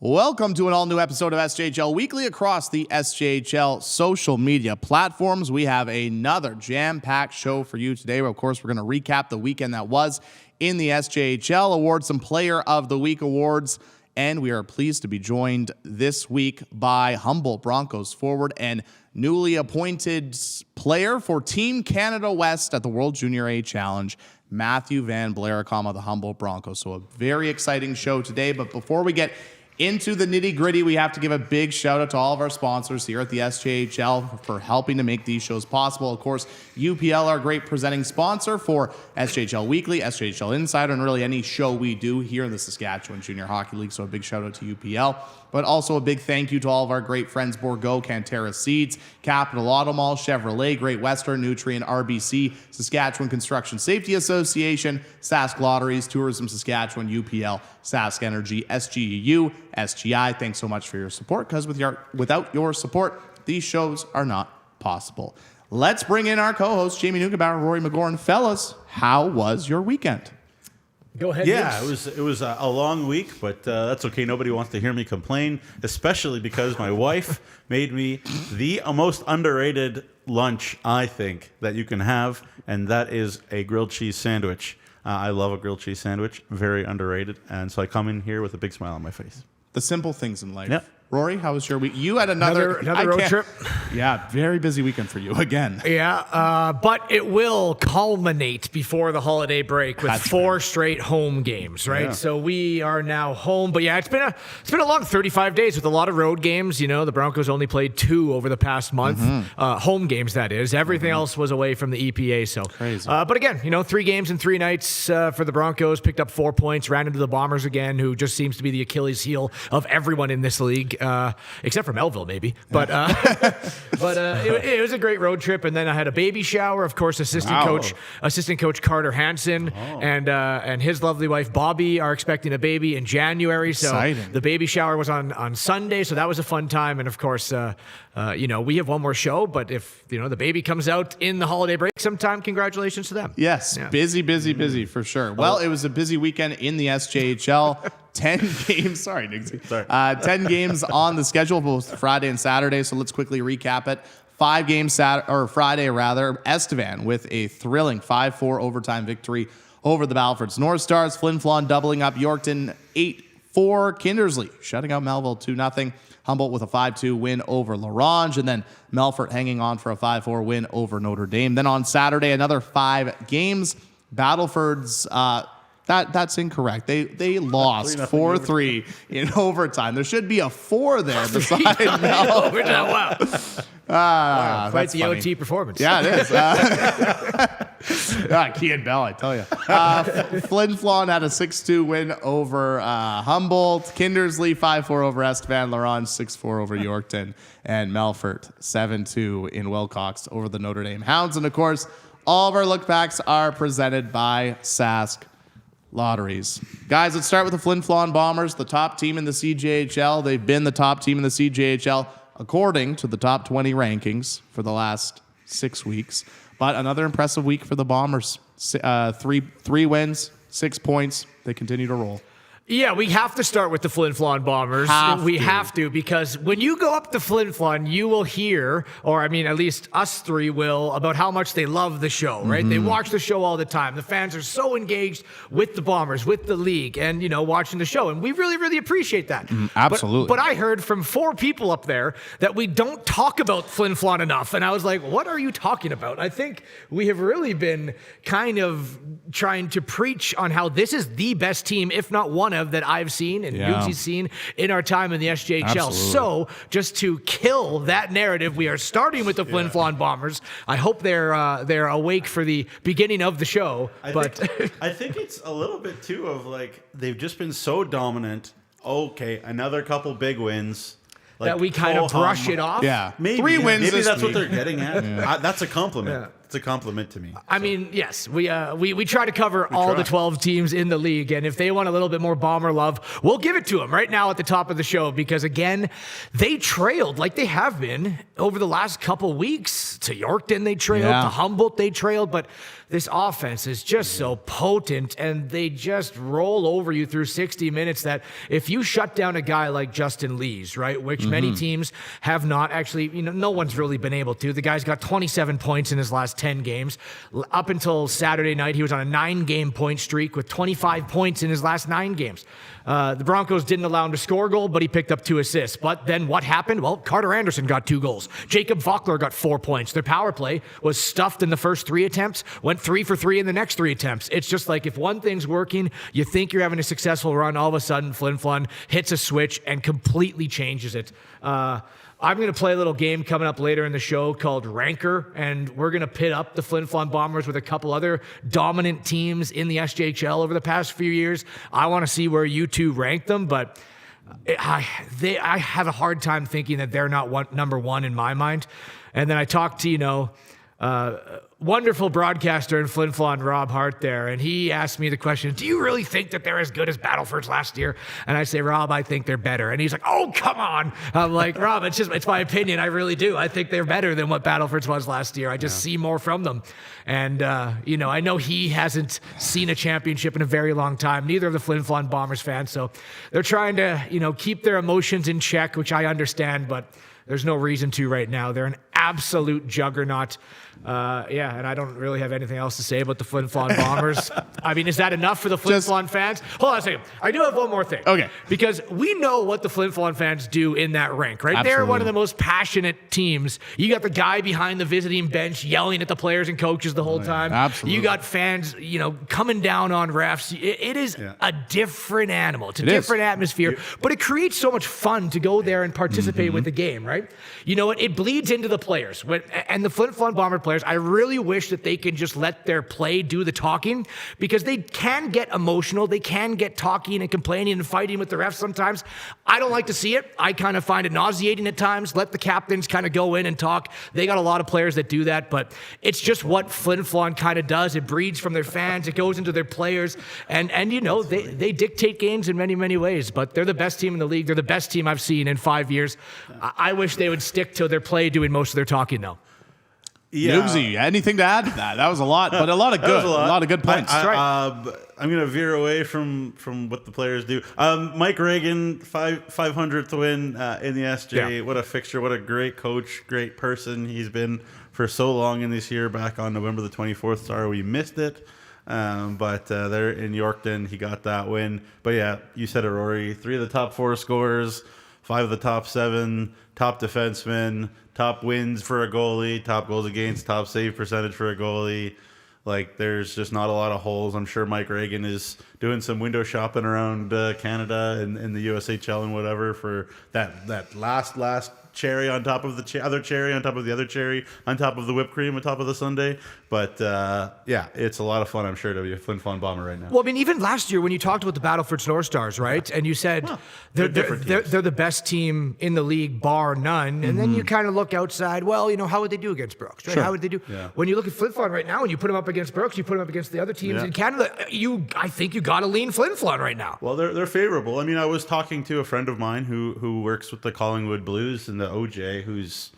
Welcome to an all-new episode of SJHL Weekly across the SJHL social media platforms. We have another jam-packed show for you today. Of course, we're going to recap the weekend that was in the SJHL, award some Player of the Week awards, and we are pleased to be joined this week by Humboldt Broncos forward and newly appointed player for Team Canada West at the World Junior A Challenge, Matthew van Blarcom of the Humboldt Broncos. So a very exciting show today, but before we get into the nitty-gritty, we have to give a big shout-out to all of our sponsors here at the SJHL for helping to make these shows possible. Of course, UPL, our great presenting sponsor for SJHL Weekly, SJHL Insider, and really any show we do here in the Saskatchewan Junior Hockey League. So a big shout-out to UPL. But also a big thank you to all of our great friends, Bourgault, Cantera Seeds, Capital Auto Mall, Chevrolet, Great Western, Nutrient, RBC, Saskatchewan Construction Safety Association, Sask Lotteries, Tourism Saskatchewan, UPL, Sask Energy, SGEU, SGI. Thanks so much for your support, because without your support, these shows are not possible. Let's bring in our co-hosts, Jamie Neugebauer, Rory McGouran. Fellas, how was your weekend? Go ahead. Yeah, it was a long week, but that's okay. Nobody wants to hear me complain, especially because my wife made me the most underrated lunch, I think, that you can have, and that is a grilled cheese sandwich. I love a grilled cheese sandwich. Very underrated, and so I come in here with a big smile on my face. The simple things in life. Yep. Rory, how was your week? You had another road trip. Yeah, very busy weekend for you again. Yeah, but it will culminate before the holiday break with That's four straight home games, right? Yeah. So we are now home. But yeah, it's been a long 35 days with a lot of road games. You know, the Broncos only played 2 over the past month, home games that is. Everything else was away from the EPA. So crazy. But again, 3 games in 3 nights for the Broncos. Picked up 4 points, ran into the Bombers again, who just seems to be the Achilles heel of everyone in this league. Except for Melville, maybe. But it was a great road trip. And then I had a baby shower. Of course, assistant coach Carter Hansen and his lovely wife Bobby are expecting a baby in January. So Exciting. The baby shower was on Sunday, so that was a fun time. And of course, we have one more show. But if the baby comes out in the holiday break sometime, congratulations to them. Yes, Yeah. busy for sure. Well, it was a busy weekend in the SJHL. 10 games. Sorry, Nixie. 10 games on the schedule, both Friday and Saturday. So let's quickly recap it. 5 games Friday, Estevan with a thrilling 5-4 overtime victory over the Battlefords North Stars. Flin Flon doubling up Yorkton 8-4. Kindersley shutting out Melville 2-0. Humboldt with a 5-2 win over La Ronge, and then Melfort hanging on for a 5-4 win over Notre Dame. Then on Saturday, another 5 games. Battlefords. That's incorrect. They lost 4-3 in overtime. There should be a 4 there beside Mel. Wow, quite that's the funny. OT performance. Yeah, it is. Key and Bell, I tell you. Flin Flon had a 6-2 win over Humboldt. Kindersley 5-4 over Estevan. La Ronge 6-4 over Yorkton. And Melfort 7-2 in Wilcox over the Notre Dame Hounds. And of course, all of our lookbacks are presented by Sask Lotteries. Guys, let's start with the Flin Flon Bombers, the top team in the CJHL. They've been the top team in the CJHL according to the top 20 rankings for the last 6 weeks. But another impressive week for the Bombers. 3 wins, 6 points. They continue to roll. Yeah, we have to start with the Flin Flon Bombers. We have to, because when you go up to Flin Flon, you will hear, or I mean, at least us 3 will, about how much they love the show, right? They watch the show all the time. The fans are so engaged with the Bombers, with the league, and, watching the show. And we really, really appreciate that. Absolutely. But I heard from 4 people up there that we don't talk about Flin Flon enough. And I was like, what are you talking about? I think we have really been kind of trying to preach on how this is the best team, if not one of, that I've seen and Nugsy's seen in our time in the SJHL. Absolutely. So just to kill that narrative, we are starting with the Flin Flon Bombers. I hope they're awake for the beginning of the show. I think it's a little bit too of they've just been so dominant. Okay, another couple big wins. That we kind of brush it off. Yeah. Maybe 3 wins Maybe this that's week. what they're getting at. That's a compliment. It's a compliment to me. I mean, yes, we try to cover all the 12 teams in the league, and if they want a little bit more Bomber love, we'll give it to them right now at the top of the show, because again, they trailed like they have been over the last couple weeks. To Yorkton they trailed, to Humboldt they trailed, but this offense is just so potent, and they just roll over you through 60 minutes that if you shut down a guy like Justin Lees, right, which many teams have not actually, no one's really been able to. The guy's got 27 points in his last 10 games. Up until Saturday night, he was on a 9-game point streak with 25 points in his last 9 games. The Broncos didn't allow him to score a goal, but he picked up 2 assists. But then what happened? Well, Carter Anderson got 2 goals. Jacob Faulkner got 4 points. Their power play was stuffed in the first 3 attempts, went 3 for 3 in the next 3 attempts. It's just like if one thing's working, you think you're having a successful run, all of a sudden Flin Flon hits a switch and completely changes it. I'm going to play a little game coming up later in the show called Ranker, and we're going to pit up the Flin Flon Bombers with a couple other dominant teams in the SJHL over the past few years. I want to see where you two rank them, but I have a hard time thinking that they're not number one in my mind. And then I talked to, wonderful broadcaster in Flin Flon, Rob Hart there, and he asked me the question, do you really think that they're as good as Battlefords last year? And I say, Rob, I think they're better. And he's like, oh, come on. I'm like, Rob, it's my opinion. I really do. I think they're better than what Battlefords was last year. I just see more from them. And, I know he hasn't seen a championship in a very long time, neither of the Flin Flon Bombers fans. So they're trying to, keep their emotions in check, which I understand, but there's no reason to right now. They're an absolute juggernaut. And I don't really have anything else to say about the Flin Flon Bombers. I mean, is that enough for the Flin Flon fans? Hold on a second. I do have one more thing. Okay. Because we know what the Flin Flon fans do in that rink, right? Absolutely. They're one of the most passionate teams. You got the guy behind the visiting bench yelling at the players and coaches the whole time. Absolutely. You got fans, coming down on refs. It is a different animal. It's a different atmosphere, but it creates so much fun to go there and participate with the game, right? You know what? It bleeds into the players. And the Flin Flon Bomber players, I really wish that they could just let their play do the talking, because they can get emotional. They can get talking and complaining and fighting with the refs sometimes. I don't like to see it. I kind of find it nauseating at times. Let the captains kind of go in and talk. They got a lot of players that do that, but it's just what Flin Flon kind of does. It breeds from their fans. It goes into their players. And they dictate games in many, many ways, but they're the best team in the league. They're the best team I've seen in 5 years. I wish they would stick to their play doing most of their talking, though. Yeah. Newsy, anything to add to that? That was a lot, but a lot of good points. I'm going to veer away from what the players do. Mike Reagan, 500th win in the SJ. Yeah. What a fixture. What a great coach, great person he's been for so long in this year. Back on November the 24th. Sorry we missed it. But they're in Yorkton. He got that win. But yeah, you said it, Rory. 3 of the top 4 scorers, 5 of the top 7, top defensemen, top wins for a goalie, top goals against, top save percentage for a goalie. Like, there's just not a lot of holes. I'm sure Mike Reagan is doing some window shopping around Canada and the USHL and whatever for that last cherry on top of the other cherry on top of the other cherry on top of the whipped cream on top of the sundae. But it's a lot of fun, I'm sure, to be a Flin Flon Bomber right now. Well, I mean, even last year when you talked about the Battlefords North Stars, right? And you said they're the best team in the league, bar none. And then you kind of look outside, well, how would they do against Brooks? Right? Sure. How would they do? Yeah. When you look at Flin Flon right now and you put them up against Brooks, you put them up against the other teams in Canada, I think you got to lean Flin Flon right now. Well, they're favorable. I mean, I was talking to a friend of mine who works with the Collingwood Blues and the OJ, who's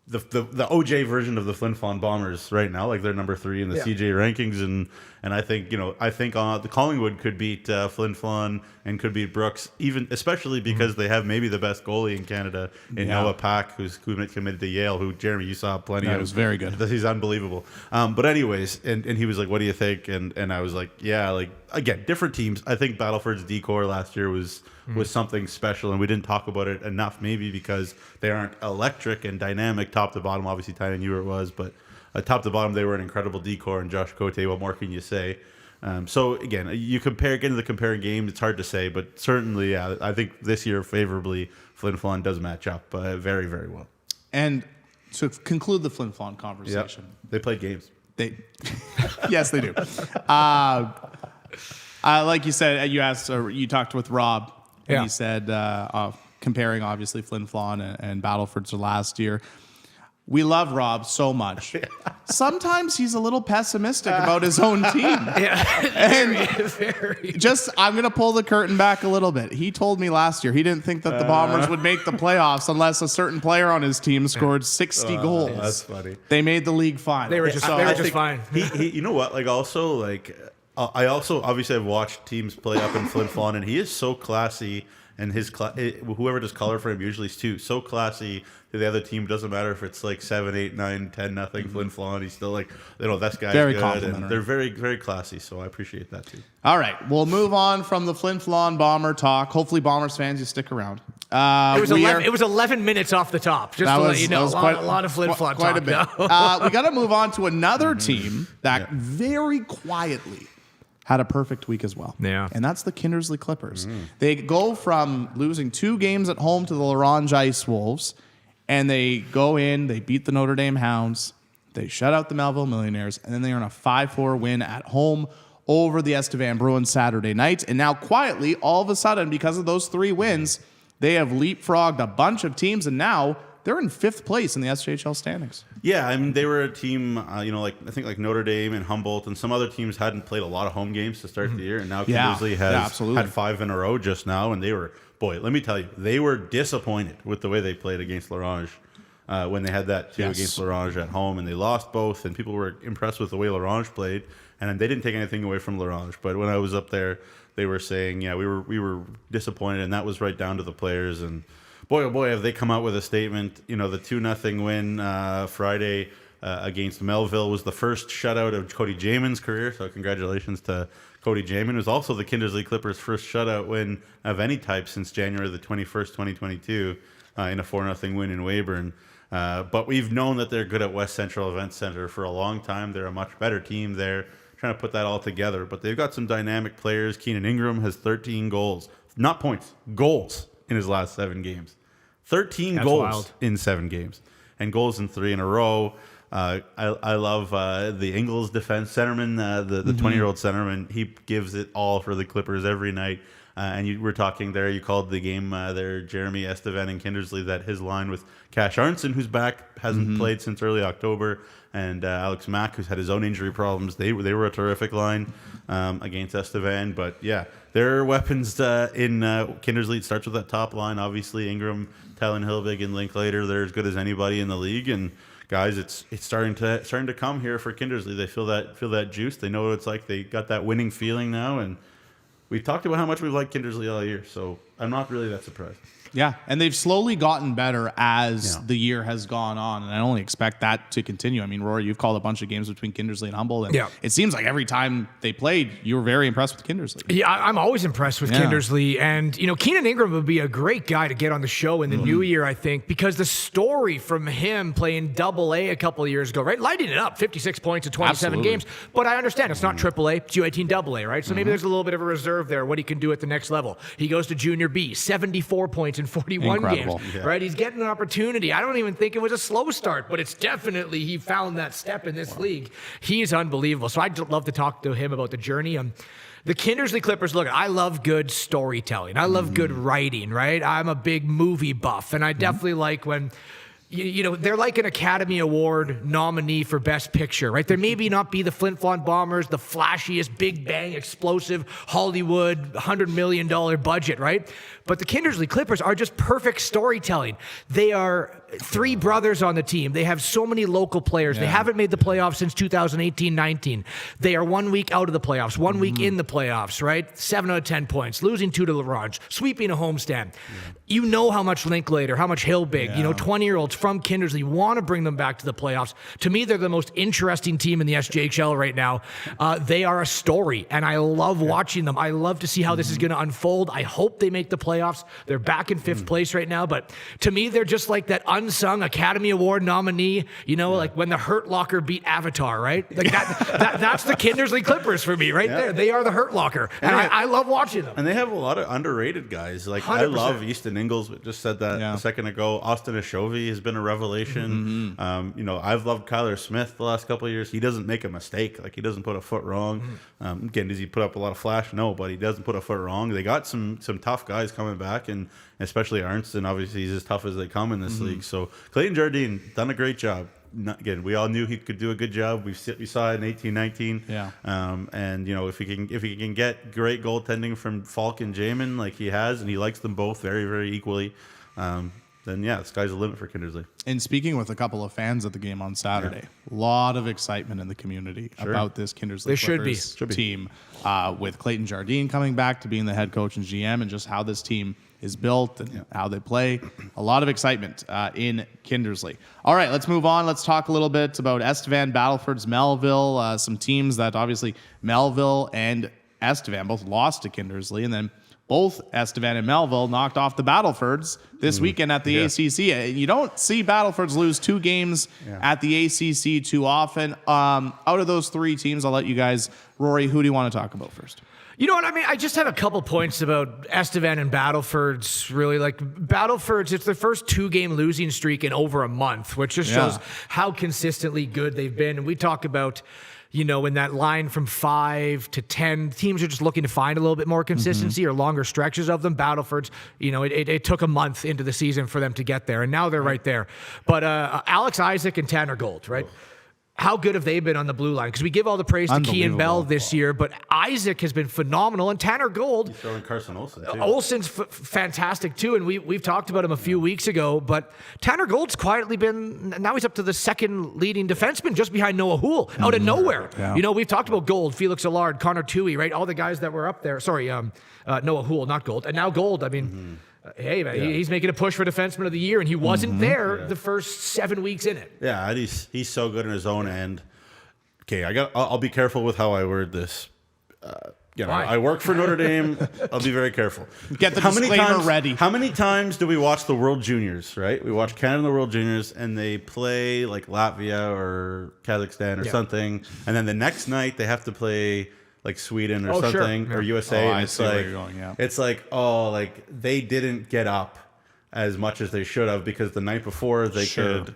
the OJ version of the Flin Flon Bombers right now. Like, they're number 3 in the CJ rankings, and I think the Collingwood could beat Flin Flon and could beat Brooks, especially because they have maybe the best goalie in Canada in Noah Pack, who's committed to Yale. Who, Jeromy, you saw plenty of. It was very good. He's unbelievable. But anyways, and he was like, "What do you think?" And I was like, "Yeah, like, again, different teams. I think Battleford's decor last year was something special, and we didn't talk about it enough, maybe because they aren't electric and dynamic top to bottom. Obviously, Tynan knew where it was, but top to bottom, they were an incredible decor. And Josh Cote, what more can you say? So again, get into the comparing games. It's hard to say, but certainly, I think this year favorably, Flin Flon does match up very, very well. And to conclude the Flin Flon conversation, they played games. Yes, they do. Like you said, you talked with Rob, and he said comparing obviously Flin Flon and Battlefords to last year. we love Rob so much. Sometimes he's a little pessimistic about his own team. And I'm going to pull the curtain back a little bit. He told me last year he didn't think that the Bombers would make the playoffs unless a certain player on his team scored 60 goals. That's funny. They made the league final. They were just fine. He, you know what? Like also like I also obviously have watched teams play up in Flin Flon, and he is so classy. And whoever does color for him usually is too so classy to the other team. Doesn't matter if it's like 7, 8, 9, 10, nothing. Flin Flon, he's still like, this guy's very good. complimentary. And they're very, very classy. So I appreciate that too. All right, we'll move on from the Flin Flon Bomber talk. Hopefully, Bombers fans, you stick around. It was 11 minutes off the top, just to let you know. A lot of Flin Flon quite talk. A bit. We got to move on to another team that very quietly had a perfect week as well. Yeah. And that's the Kindersley Clippers. They go from losing 2 games at home to the La Ronge Ice Wolves, and they go in, they beat the Notre Dame Hounds, they shut out the Melville Millionaires, and then they earn a 5-4 win at home over the Estevan Bruins Saturday night. And now quietly, all of a sudden, because of those 3 wins, they have leapfrogged a bunch of teams, and now they're in 5th place in the SJHL standings. Yeah, I mean, they were a team, I think like Notre Dame and Humboldt and some other teams hadn't played a lot of home games to start the year, and now Kindersley has had 5 in a row just now, and they were, let me tell you, they were disappointed with the way they played against La Ronge when they had that 2 against La Ronge at home, and they lost both, and people were impressed with the way La Ronge played, and they didn't take anything away from La Ronge, but when I was up there, they were saying, we were disappointed, and that was right down to the players, and boy, oh boy, have they come out with a statement. The 2-0 win Friday against Melville was the first shutout of Cody Jamin's career. So congratulations to Cody Jamin. It was also the Kindersley Clippers' first shutout win of any type since January the 21st, 2022 in a 4-0 win in Weyburn. But we've known that they're good at West Central Event Center for a long time. They're a much better team there, trying to put that all together. But they've got some dynamic players. Keenan Ingram has 13 goals. Not points, goals in his last 7 games. 13 That's goals wild. in 7 games, and goals in 3 in a row. I love the Ingles defense centerman, the 20-year-old centerman. He gives it all for the Clippers every night. And you were talking there, you called the game there, Jeromy, Estevan, and Kindersley, that his line with Cash Arnson, who's back, hasn't played since early October, and Alex Mack, who's had his own injury problems. They were a terrific line against Estevan. But yeah, their weapons in Kindersley, it starts with that top line. Obviously, Ingram, Talon Hilbig, and Linklater, they're as good as anybody in the league. And guys, it's starting to come here for Kindersley. They feel that juice. They know what it's like. They got that winning feeling now, and we've talked about how much we've liked Kindersley all year, so I'm not really that surprised. Yeah, and they've slowly gotten better as the year has gone on, and I only expect that to continue. I mean, Rory, you've called a bunch of games between Kindersley and Humboldt, and it seems like every time they played, you were very impressed with Kindersley. Yeah, I'm always impressed with Kindersley, and Keenan Ingram would be a great guy to get on the show in the new year, I think, because the story from him playing Double-A a couple of years ago, right, lighting it up, 56 points in 27 games, but I understand it's not Triple-A, it's U18 Double-A, right? So maybe there's a little bit of a reserve there, what he can do at the next level. He goes to Junior B, 74 points in 41 games. Right, he's getting an opportunity. I don't even think it was a slow start, but it's definitely he found that step in this league. He's unbelievable. So I'd love to talk to him about the journey. The Kindersley Clippers, look, I love good storytelling. I love good writing, right? I'm a big movie buff, and I definitely like when they're like an Academy Award nominee for Best Picture, right? There maybe not be the Flin Flon Bombers, the flashiest, big bang, explosive, Hollywood, $100 million budget, right? But the Kindersley Clippers are just perfect storytelling. They are 3 brothers on the team. They have so many local players. They haven't made the playoffs since 2018-19. They are 1 week out of the playoffs, 1 week in the playoffs, right? 7 out of 10 points, losing 2 to La Ronge, sweeping a homestand. You know how much Linklater, how much Hilbig, 20-year-olds from Kindersley want to bring them back to the playoffs. To me, they're the most interesting team in the SJHL right now. They are a story, and I love watching them. I love to see how this is going to unfold. I hope they make the playoffs. They're back in 5th place right now, but to me, they're just like that unsung Academy Award nominee, like when the Hurt Locker beat Avatar, right? Like that's the Kindersley Clippers for me right there. They are the Hurt Locker, and I love watching them. And they have a lot of underrated guys. Like 100%. I love Easton Ingles, just said that a second ago. Austin Ashovi has been a revelation. I've loved Kyler Smith the last couple of years. He doesn't make a mistake. Like, he doesn't put a foot wrong. Again, does he put up a lot of flash? No, but he doesn't put a foot wrong. They got some tough guys coming back, and especially Arnson. Obviously, he's as tough as they come in this league. So Clayton Jardine done a great job. Again, we all knew he could do a good job. We saw it in 18-19. Yeah. And if he can get great goaltending from Falk and Jamin like he has, and he likes them both very, very equally, then the sky's the limit for Kindersley. And speaking with a couple of fans at the game on Saturday, a lot of excitement in the community about this Kindersley Clippers team, with Clayton Jardine coming back to being the head coach and GM, and just how this team is built and how they play. A lot of excitement in Kindersley. All right, let's move on. Let's talk a little bit about Estevan, Battlefords, Melville, some teams that obviously Melville and Estevan both lost to Kindersley, and then both Estevan and Melville knocked off the Battlefords this weekend at the ACC. You don't see Battlefords lose 2 games at the ACC too often. Out of those 3 teams, I'll let you guys, Rory, who do you want to talk about first? You know what I mean? I just have a couple points about Estevan and Battlefords. Really, like Battlefords, it's their first 2-game losing streak in over a month, which just shows how consistently good they've been. And we talk about, in that line from 5 to 10, teams are just looking to find a little bit more consistency or longer stretches of them. Battlefords, it took a month into the season for them to get there, and now they're right there. But Alex Isaac and Tanner Gold, right? How good have they been on the blue line? Because we give all the praise to Kean Bell this year, but Isaac has been phenomenal, and Tanner Gold. He's throwing Carson Olsen, too. Olsen's fantastic, too, and we've talked about him a few weeks ago, but Tanner Gold's quietly been, now he's up to the second leading defenseman, just behind Noah Houle, out of nowhere. Yeah. We've talked about Gold, Felix Allard, Connor Toohey, right? All the guys that were up there. Sorry, Noah Houle, not Gold. And now Gold, I mean... Hey, man, he's making a push for Defenseman of the Year, and he wasn't there the first 7 weeks in it. Yeah, and he's so good in his own end. Okay, I'll be careful with how I word this. I work for Notre Dame. I'll be very careful. Get the disclaimer ready. How many times do we watch the World Juniors, right? We watch Canada and the World Juniors, and they play like Latvia or Kazakhstan or something, and then the next night they have to play like Sweden or something, or USA. Oh, and I it's see like, where you're going, it's like, they didn't get up as much as they should have, because the night before they could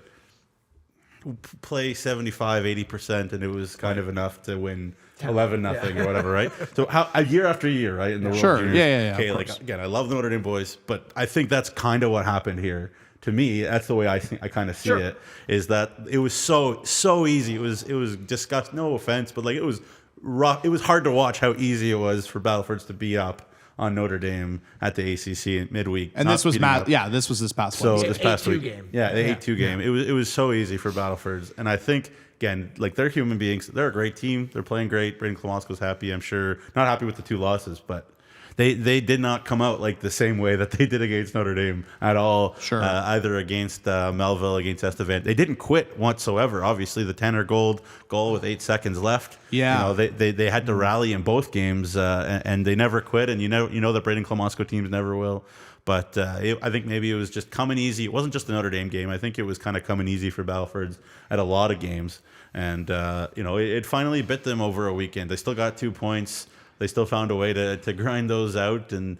play 75, 80%, and it was kind of enough to win 11-0 or whatever, right? So year after year, right? In the World Juniors. Okay, again, I love the Notre Dame boys, but I think that's kind of what happened here. To me, that's the way I kind of see it, is that it was so easy. It was disgusting. No offense, but like it was rough. It was hard to watch how easy it was for Battlefords to be up on Notre Dame at the ACC midweek. And this was this was this past Wednesday. This past week. Game. Yeah, the 8-2 game. It was so easy for Battlefords, and I think again, like, they're human beings. They're a great team. They're playing great. Braden Klamosko's happy, I'm sure. Not happy with the 2 losses, but they did not come out like the same way that they did against Notre Dame at all. Sure. Either against Melville, against Estevan. They didn't quit whatsoever. Obviously, the Tanner Gold goal with 8 seconds left. Yeah. They had to rally in both games, and they never quit. And you know that Braden Klamosko teams never will. But I think maybe it was just coming easy. It wasn't just the Notre Dame game. I think it was kind of coming easy for Battlefords at a lot of games. And, it finally bit them over a weekend. They still got 2 points. They still found a way to grind those out. And,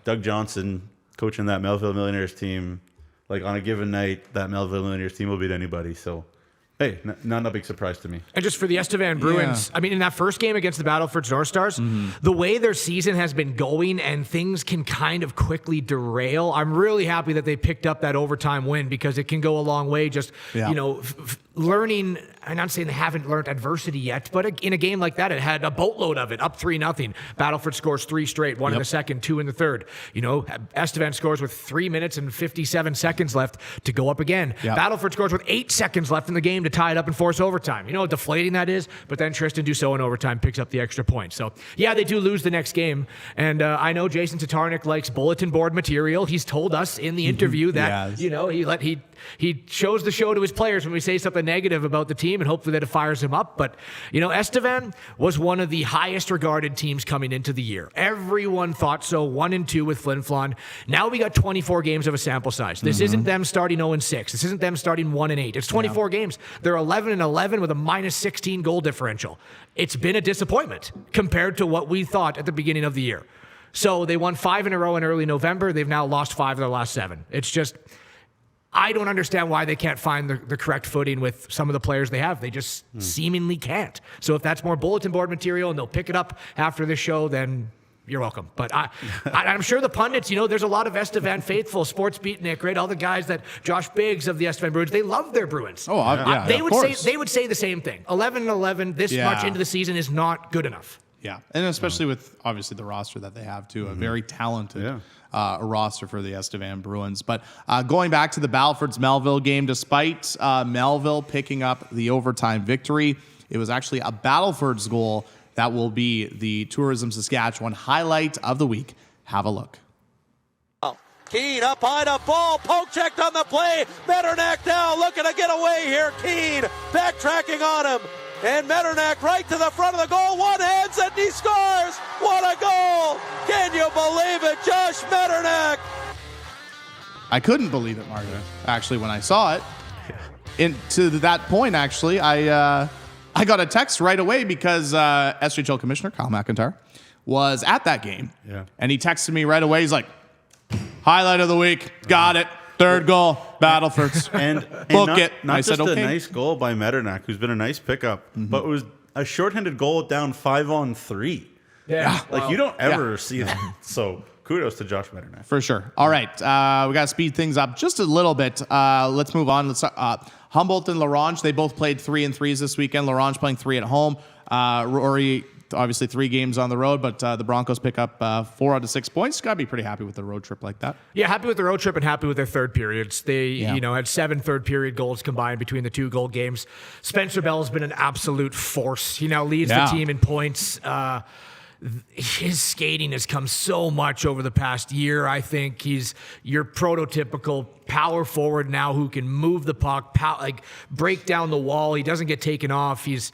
Doug Johnson coaching that Melville Millionaires team, like on a given night, that Melville Millionaires team will beat anybody. So, hey, not a big surprise to me. And just for the Estevan Bruins, I mean, in that first game against the Battlefords North Stars, the way their season has been going and things can kind of quickly derail, I'm really happy that they picked up that overtime win, because it can go a long way. Just, learning, I'm not saying they haven't learned adversity yet, but in a game like that, it had a boatload of it, up 3-0. Battleford scores 3 straight, 1 in the second, 2 in the third. Estevan scores with 3 minutes and 57 seconds left to go up again. Battleford scores with 8 seconds left in the game to tie it up and force overtime. You know how deflating that is? But then Tristan Dussault in overtime picks up the extra point. So, yeah, they do lose the next game. And I know Jason Tatarnic likes bulletin board material. He's told us in the interview that, he shows the show to his players when we say something negative about the team, and hopefully that it fires him up. But, Estevan was one of the highest regarded teams coming into the year. Everyone thought so, 1-2 with Flin Flon. Now we got 24 games of a sample size. This isn't them starting 0-6. This isn't them starting 1-8. It's 24 games. They're 11-11 with a -16 goal differential. It's been a disappointment compared to what we thought at the beginning of the year. So they won 5 in a row in early November. They've now lost 5 of their last 7. It's just, I don't understand why they can't find the correct footing with some of the players they have. They just seemingly can't. So if that's more bulletin board material and they'll pick it up after the show, then You're welcome. But I'm sure the pundits, there's a lot of Estevan faithful, Sports Beatnik, right? All the guys that Josh Biggs of the Estevan Bruins, they love their Bruins. Oh, yeah, they would say the same thing. 11-11 this much into the season is not good enough. Yeah, and especially with obviously the roster that they have too, a very talented roster for the Estevan Bruins. But going back to the Battlefords-Melville game, despite Melville picking up the overtime victory, it was actually a Battlefords goal that will be the Tourism Saskatchewan highlight of the week. Have a look. Keane up high to ball, poke checked on the play. Metternich now looking to get away here. Keane backtracking on him. And Metternich right to the front of the goal. One hands and he scores. What a goal. Can you believe it? Josh Metternich. I couldn't believe it, Margaret, actually, when I saw it. And to that point, actually, I got a text right away because SJHL Commissioner Kyle McIntyre was at that game. Yeah. And he texted me right away. He's like, highlight of the week. Got it. Third goal, Battlefords. And book not, it. Not I just said, okay. a nice goal by Metternich, who's been a nice pickup, but it was a shorthanded goal down 5-on-3. Yeah. Like, you don't ever see that. So kudos to Josh Metternich. For sure. All right. We got to speed things up just a little bit. Let's move on. Let's Humboldt and La Ronge, they both played 3-3s this weekend. La Ronge playing 3 at home. Rory, obviously 3 games on the road, but the Broncos pick up 4 out of 6 points. Got to be pretty happy with the road trip like that. Yeah, happy with the road trip and happy with their third periods. They, had 7 third period goals combined between the 2 goal games. Spencer Bell's been an absolute force. He now leads the team in points. His skating has come so much over the past year. I think he's your prototypical power forward now who can move the puck, break down the wall. He doesn't get taken off. He's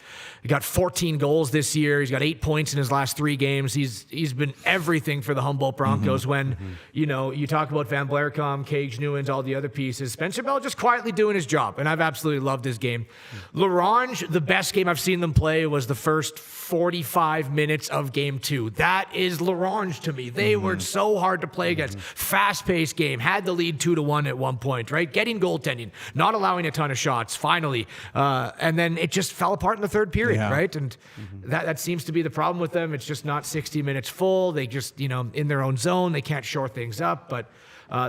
got 14 goals this year. He's got 8 points in his last 3 games. He's been everything for the Humboldt Broncos. When you talk about Van Blaricom, Cage Newens, all the other pieces, Spencer Bell just quietly doing his job, and I've absolutely loved his game. La Ronge, the best game I've seen them play was the first 45 minutes of game 2. That is La Ronge to me. They were so hard to play against. Fast-paced game. Had the lead 2-1 at one point, right? Getting goaltending, not allowing a ton of shots, finally. And then it just fell apart in the third period, right? And that seems to be the problem with them. It's just not 60 minutes full. They just, in their own zone, they can't shore things up. But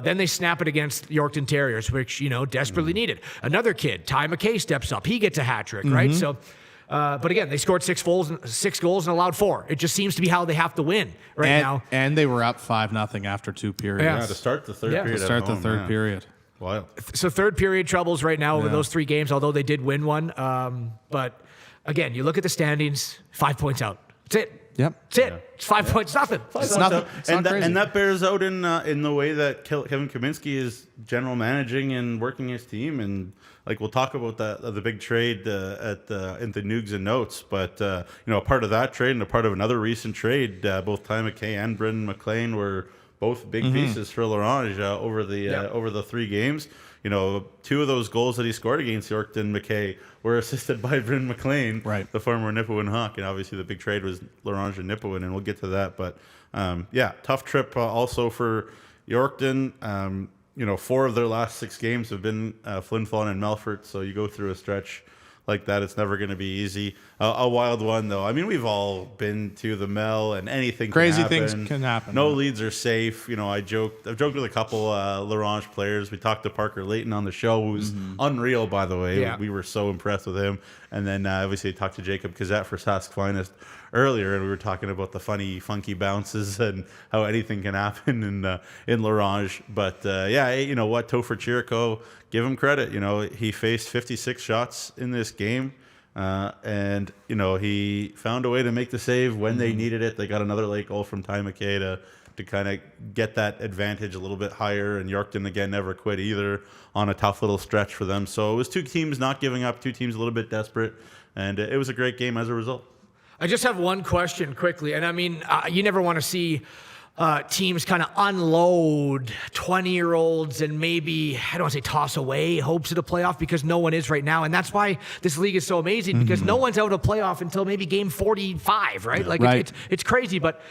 then they snap it against Yorkton Terriers, which, desperately needed. Another kid, Ty McKay, steps up. He gets a hat trick, right? So, but again, they scored 6 goals and allowed 4. It just seems to be how they have to win now. And they were up 5-0 after 2 periods. Yeah, to start the third period. To start the third period. Wild. So third period troubles right now over those 3 games, although they did win one. But again, you look at the standings, 5 points out. That's it. Yep. That's it. It's 5 points, nothing. It's nothing. It's not crazy. And that bears out in the way that Kevin Kaminsky is general managing and working his team. And like we'll talk about the big trade in the Nugs and Notes, but a part of that trade and a part of another recent trade, both Ty McKay and Brendan McLean were both big pieces for La Ronge over the 3 games. 2 of those goals that he scored against Yorkton McKay were assisted by Bryn McLean, right, the former Nipawin Hawk, and obviously the big trade was La Ronge and Nipawin, and we'll get to that. But tough trip also for Yorkton. 4 of their last 6 games have been Flin Flon and Melfort, so you go through a stretch like that, it's never going to be easy. A wild one, though. I mean, we've all been to the Mel, and anything crazy can happen. things can happen. No leads are safe. I've joked with a couple La Ronge players. We talked to Parker Layton on the show, who's unreal, by the way. Yeah. We were so impressed with him. And then obviously talked to Jacob Kazette for Sask Finest earlier, and we were talking about the funny, funky bounces and how anything can happen in La Ronge. But Topher Chirico, give him credit. He faced 56 shots in this game. And he found a way to make the save when they needed it. They got another late goal from Ty McKay to kind of get that advantage a little bit higher. And Yorkton, again, never quit either on a tough little stretch for them. So it was 2 teams not giving up, 2 teams a little bit desperate. And it was a great game as a result. I just have one question quickly. And I mean, you never want to see teams kind of unload 20-year-olds and maybe, I don't want to say toss away hopes of the playoff, because no one is right now. And that's why this league is so amazing, because no one's out of the playoff until maybe game 45, right? It's crazy. But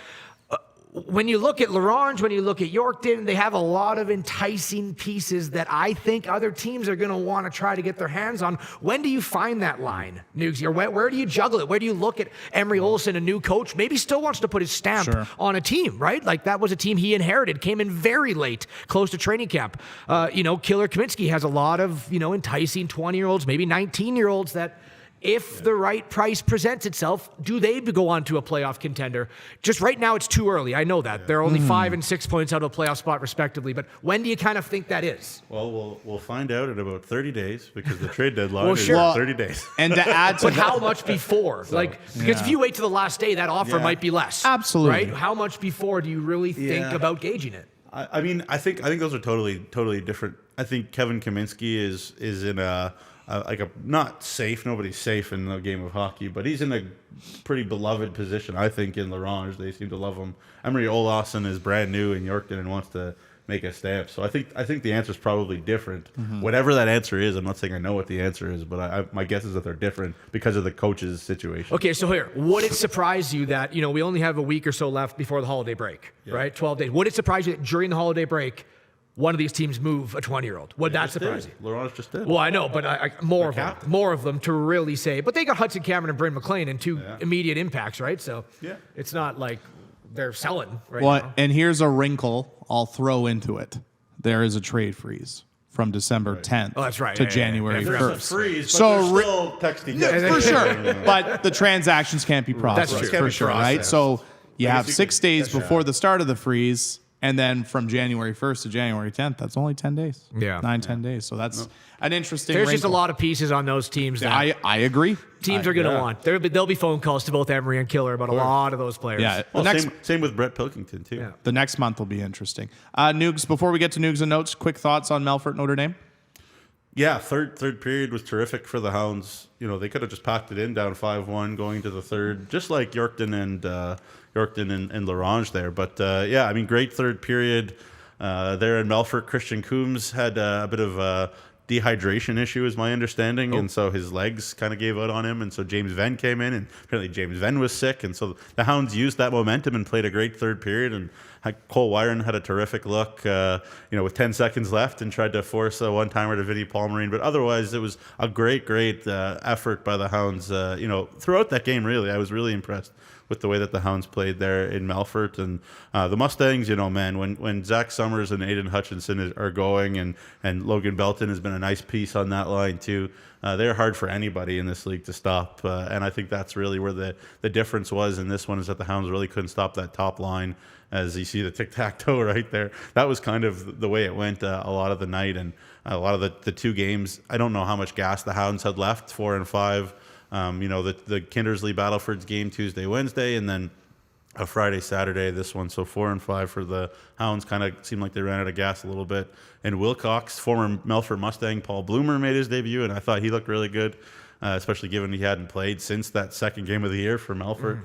when you look at La Ronge, when you look at Yorkton, they have a lot of enticing pieces that I think other teams are going to want to try to get their hands on. When do you find that line, Nugs? Or where do you juggle it? Where do you look at Emery Olsen, a new coach, maybe still wants to put his stamp on a team, right? Like that was a team he inherited, came in very late, close to training camp. Killer Kaminsky has a lot of, enticing 20-year-olds, maybe 19-year-olds that if the right price presents itself, do they go on to a playoff contender? Just right now, it's too early. I know that. They're only 5 and 6 points out of a playoff spot, respectively. But when do you kind of think that is? Well, we'll find out in about 30 days because the trade deadline is sure. 30 days. And to add to But how much before? Because if you wait to the last day, that offer might be less. Absolutely. Right? How much before do you really think about gauging it? I think those are totally different. I think Kevin Kaminsky is in a not safe. Nobody's safe in the game of hockey, but he's in a pretty beloved position. I think in La Ronge, they seem to love him. Emery Olausson is brand new in Yorkton and wants to make a stamp. So I think the answer is probably different. Whatever that answer is, I'm not saying I know what the answer is, but my guess is that they're different because of the coach's situation. Okay, so here, would it surprise you that we only have a week or so left before the holiday break, right? 12 days. Would it surprise you that during the holiday break, one of these teams move a 20-year-old? Would that surprise you? La Ronge just did. Well, I know, but more of them to really say. But they got Hudson Cameron and Bryn McLean in two immediate impacts, right? So it's not like they're selling right now. And here's a wrinkle I'll throw into it. There is a trade freeze from December 10th to January 1st. There's a freeze, but there's still texting. For sure. But the transactions can't be processed. That's true. For sure, right? So you have 6 days before the start of the freeze. And then from January 1st to January 10th, that's only 10 days. 10 days. So that's an interesting There's wrinkle. just a lot of pieces on those teams that I agree. Teams are going to want. There'll be phone calls to both Emery and Killer about a lot of those players. Yeah. Well, same with Brett Pilkington, too. Yeah. The next month will be interesting. Nugs, before we get to Nugs and Notes, quick thoughts on Melfort Notre Dame? Yeah, third period was terrific for the Hounds. They could have just packed it in down 5-1 going to the third, just like Yorkton and La Ronge there. But great third period there in Melfort. Christian Coombs had a bit of a dehydration issue, is my understanding, and so his legs kind of gave out on him. And so James Venn came in, and apparently James Venn was sick, and so the Hounds used that momentum and played a great third period. And Cole Wyron had a terrific look, with 10 seconds left, and tried to force a one-timer to Vinnie Palmerine. But otherwise, it was a great effort by the Hounds. Throughout that game, really, I was really impressed with the way that the Hounds played there in Melfort. And the Mustangs, when Zach Summers and Aiden Hutchinson are going, and Logan Belton has been a nice piece on that line too, they're hard for anybody in this league to stop. And I think that's really where the difference was in this one, is that the Hounds really couldn't stop that top line. As you see the tic-tac-toe right there, that was kind of the way it went a lot of the night. And a lot of the two games, I don't know how much gas the Hounds had left, 4 and 5. The Kindersley Battlefords game Tuesday, Wednesday, and then a Friday, Saturday, this one. So 4 and 5 for the Hounds. Kind of seemed like they ran out of gas a little bit. And Wilcox, former Melfort Mustang Paul Bloomer, made his debut, and I thought he looked really good, especially given he hadn't played since that second game of the year for Melfort.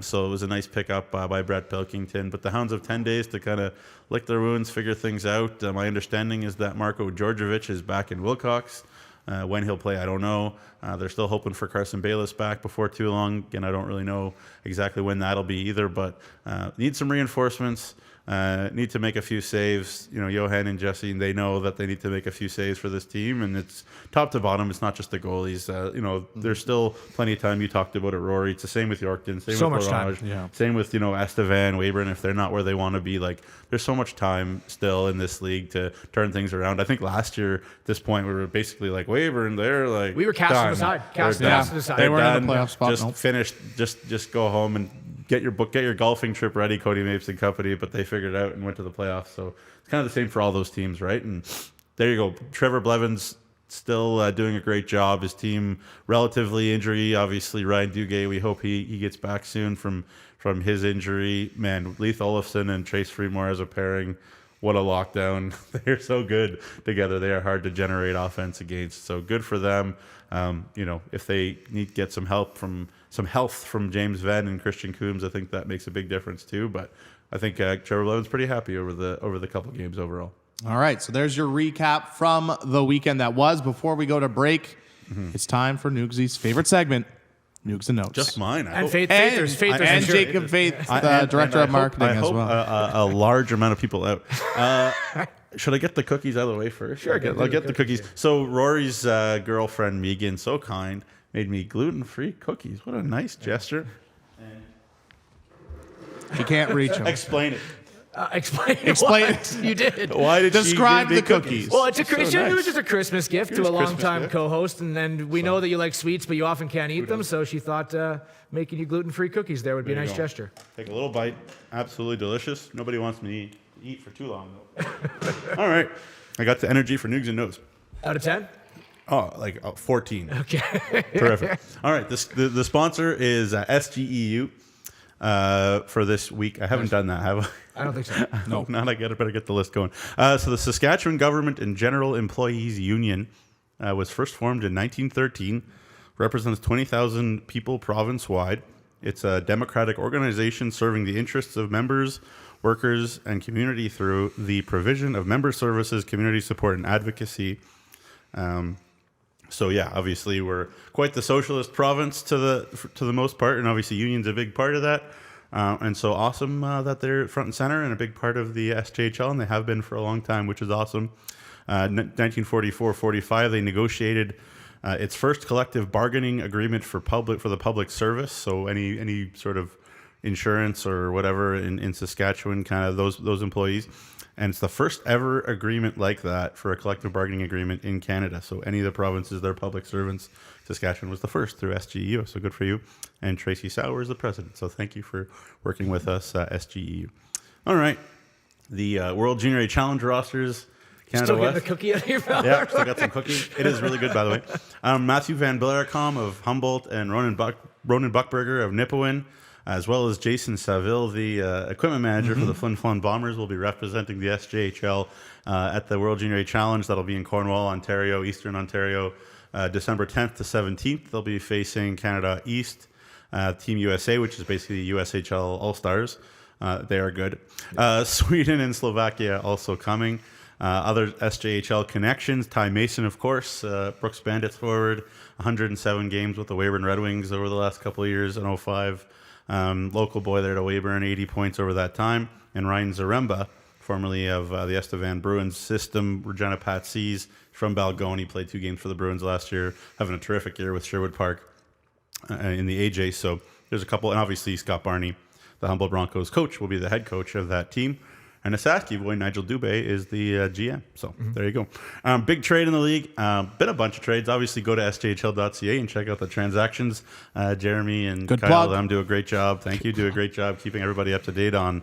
So it was a nice pickup by Brett Pilkington. But the Hounds have 10 days to kind of lick their wounds, figure things out. My understanding is that Marko Djordjevic is back in Wilcox. When he'll play, I don't know. They're still hoping for Carson Bayless back before too long. Again, I don't really know exactly when that'll be either, but need some reinforcements. Need to make a few saves. Johan and Jesse, they know that they need to make a few saves for this team, and it's top to bottom. It's not just the goalies. There's still plenty of time. You talked about it, Rory. It's the same with Yorkton. Same so with much La Ronge. time. Yeah. Same with Estevan, Weyburn. If they're not where they want to be, there's so much time still in this league to turn things around. I think last year at this point we were basically like Weyburn. They're we were casting aside. They weren't in the playoff spot. Just finished. Just go home and get your golfing trip ready, Cody Mapes and company. But they figured it out and went to the playoffs. So it's kind of the same for all those teams, right? And there you go. Trevor Blevins still doing a great job. His team relatively injury. Obviously, Ryan Duguay, we hope he gets back soon from his injury. Man, Leith Olofsson and Trace Freemore as a pairing. What a lockdown. They're so good together. They are hard to generate offense against. So good for them. If they need to get some health from James Venn and Christian Coombs, I think that makes a big difference too. But I think Trevor Levin's pretty happy over the couple games overall. All right, so there's your recap from the weekend that was. Before we go to break, it's time for Noogsy's favorite segment, Nugs and Notes. Just mine. I And hope. Faith. And Faith. Jacob Faith, I- the and director I of marketing hope, as well. A large amount of people out. Should I get the cookies out of the way first? Sure, I'll get the cookies. So Rory's girlfriend Megan, so kind, made me gluten-free cookies. What a nice gesture. You can't reach them. Explain it. Explain it. You did. Why did Describe she give the me cookies. Well, it So was nice. just a Christmas gift Here's to a Christmas longtime gift. co-host, and then we know that you like sweets, but you often can't eat them, so she thought making you gluten-free cookies there would be a There you nice go. gesture. Take a little bite. Absolutely delicious. Nobody wants me to eat for too long, though. All right. I got the energy for Nugs and Notes. Out of 10? Oh, like 14. Okay. Terrific. All right. The sponsor is SGEU for this week. I haven't done that, have I? I don't think so. No. Not. I better get the list going. So the Saskatchewan Government and General Employees Union was first formed in 1913. Represents 20,000 people province-wide. It's a democratic organization serving the interests of members, workers, and community through the provision of member services, community support, and advocacy. So yeah, obviously we're quite the socialist province to the most part, and obviously union's a big part of that. And so awesome that they're front and center and a big part of the SJHL, and they have been for a long time, which is awesome. 1944-45, they negotiated its first collective bargaining agreement for the public service. So any sort of insurance or whatever in Saskatchewan, kind of those employees. And it's the first ever agreement like that for a collective bargaining agreement in Canada. So any of the provinces, they're public servants. Saskatchewan was the first through SGEU. So good for you. And Tracy Sauer is the president. So thank you for working with us, SGEU. All right. The World Junior A Challenge rosters. Canada Still West. getting a cookie out of your mouth? Yeah, still got some cookies. It is really good, by the way. Matthew van Blarcom of Humboldt and Ronan Buckberger of Nipawin, as well as Jason Saville, the equipment manager for the Flin Flon Bombers, will be representing the SJHL at the World Junior A Challenge. That'll be in Cornwall, Ontario, Eastern Ontario, December 10th to 17th. They'll be facing Canada East, Team USA, which is basically USHL All-Stars. They are good. Sweden and Slovakia also coming. Other SJHL connections, Ty Mason, of course, Brooks Bandits forward, 107 games with the Weyburn Red Wings over the last couple of years in 05. Local boy there to Weyburn, 80 points over that time. And Ryan Zaremba, formerly of the Estevan Bruins system, Regina Pat Seas from Balgone, played 2 games for the Bruins last year, having a terrific year with Sherwood Park in the AJ. So there's a couple, and obviously Scott Barney, the Humboldt Broncos coach, will be the head coach of that team. And a Saski boy, Nigel Dubé, is the GM. So there you go. Big trade in the league. Been a bunch of trades. Obviously, go to sjhl.ca and check out the transactions. Jeremy and Good Kyle plug. do a great job. Thank you. Do a great job keeping everybody up to date on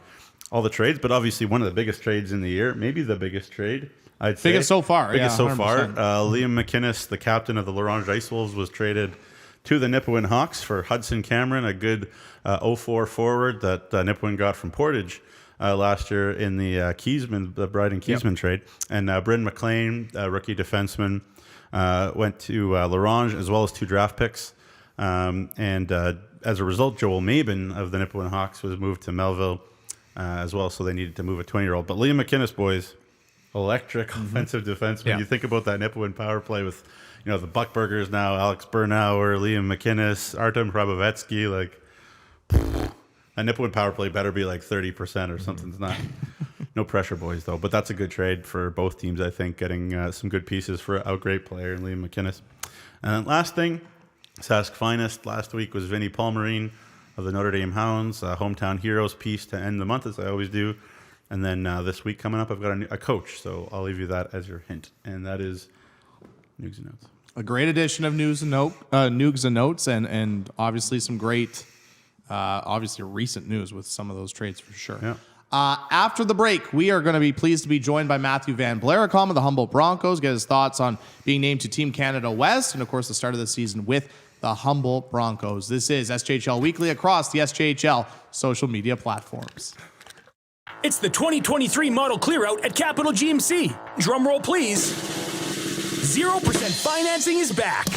all the trades. But obviously, one of the biggest trades in the year, maybe the biggest trade, I'd say. Biggest so far, Biggest yeah, so far. 100%. Liam McInnes, the captain of the La Ronge Ice Wolves, was traded to the Nipawin Hawks for Hudson Cameron, a good 04 forward that Nipawin got from Portage last year in the Bryden Kiesman trade. And Bryn McLean, rookie defenseman, went to La Ronge, as well as 2 draft picks. And as a result, Joel Mabin of the Nipawin Hawks was moved to Melville as well, so they needed to move a 20-year-old. But Liam McInnes, boys, electric offensive defenseman. Yeah. You think about that Nipawin power play with, the Buckburgers now, Alex Bernauer, Liam McInnes, Artem Hrabovetsky, like, a Nipawin power play better be like 30% or something's not. No pressure, boys, though. But that's a good trade for both teams, I think, getting some good pieces for a great player in Liam McInnes. And last thing, Sask Finest last week was Vinny Palmerine of the Notre Dame Hounds, hometown heroes piece to end the month, as I always do. And then this week coming up, I've got a coach, so I'll leave you that as your hint. And that is Nugs and Notes. A great edition of Nugs and Notes, and obviously some great, obviously recent news with some of those trades for sure. Yeah. After the break, we are going to be pleased to be joined by Matthew van Blarcom of the Humboldt Broncos, get his thoughts on being named to Team Canada West, and of course the start of the season with the Humboldt Broncos. This is SJHL Weekly across the SJHL social media platforms. It's the 2023 model clearout at Capital GMC. Drumroll, please. 0% financing is back.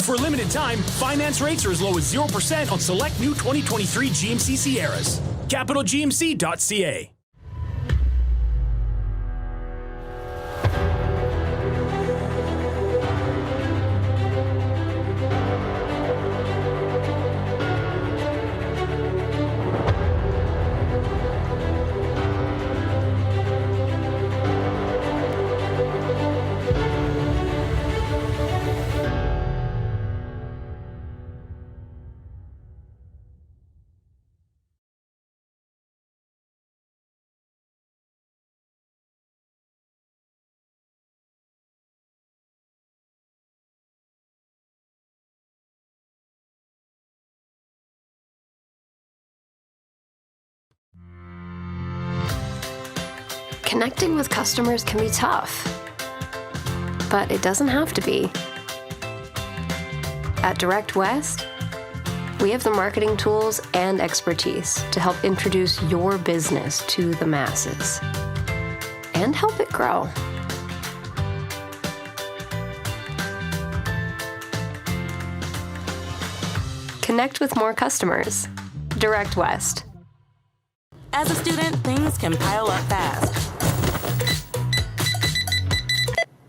For a limited time, finance rates are as low as 0% on select new 2023 GMC Sierras. CapitalGMC.ca. Connecting with customers can be tough, but it doesn't have to be. At Direct West, we have the marketing tools and expertise to help introduce your business to the masses and help it grow. Connect with more customers. Direct West. As a student, things can pile up fast.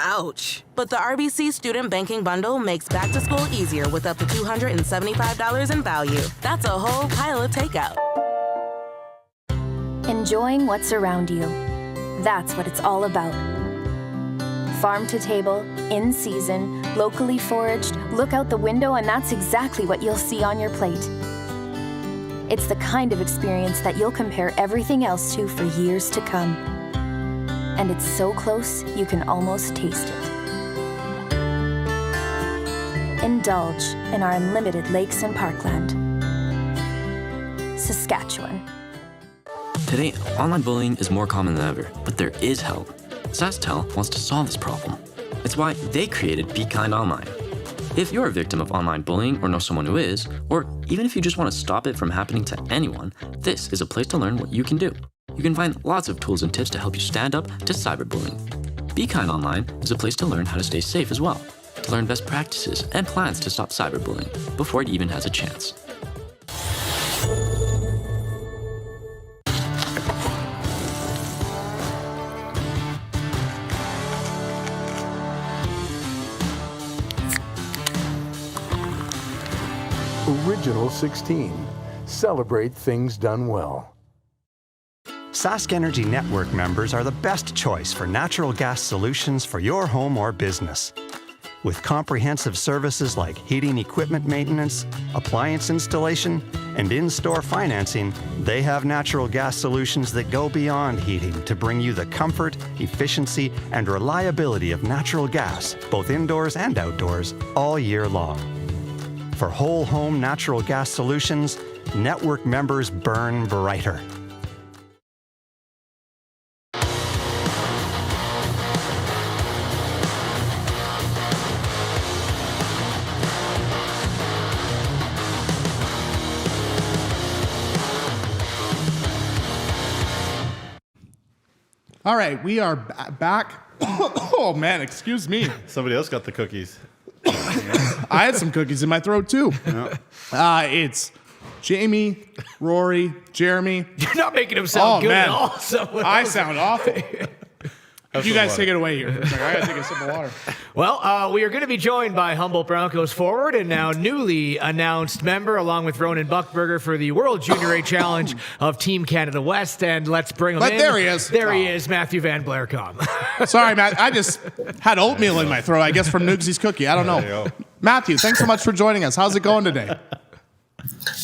Ouch. But the RBC Student Banking Bundle makes back to school easier with up to $275 in value. That's a whole pile of takeout. Enjoying what's around you. That's what it's all about. Farm to table, in season, locally foraged, look out the window and that's exactly what you'll see on your plate. It's the kind of experience that you'll compare everything else to for years to come. And it's so close, you can almost taste it. Indulge in our unlimited lakes and parkland. Saskatchewan. Today, online bullying is more common than ever, but there is help. SaskTel wants to solve this problem. It's why they created Be Kind Online. If you're a victim of online bullying or know someone who is, or even if you just want to stop it from happening to anyone, this is a place to learn what you can do. You can find lots of tools and tips to help you stand up to cyberbullying. Be Kind Online is a place to learn how to stay safe as well, to learn best practices and plans to stop cyberbullying before it even has a chance. Original 16. Celebrate things done well. Sask Energy Network members are the best choice for natural gas solutions for your home or business. With comprehensive services like heating equipment maintenance, appliance installation, and in-store financing, they have natural gas solutions that go beyond heating to bring you the comfort, efficiency, and reliability of natural gas, both indoors and outdoors, all year long. For whole home natural gas solutions, network members burn brighter. All right, we are back. Oh, man, excuse me. Somebody else got the cookies. I had some cookies in my throat, too. Yeah. It's Jamie, Rory, Jeromy. You're not making him sound good man. at all. I sound awful. You guys take it away here. I gotta take a sip of water. Well, we are going to be joined by Humboldt Broncos forward and now newly announced member, along with Ronan Buckberger, for the World Junior A Challenge of Team Canada West. And let's bring him in. There he is. There he is, Matthew van Blarcom. Sorry, Matt. I just had oatmeal in my throat, I guess, from Noogsy's cookie. I don't know. Matthew, thanks so much for joining us. How's it going today?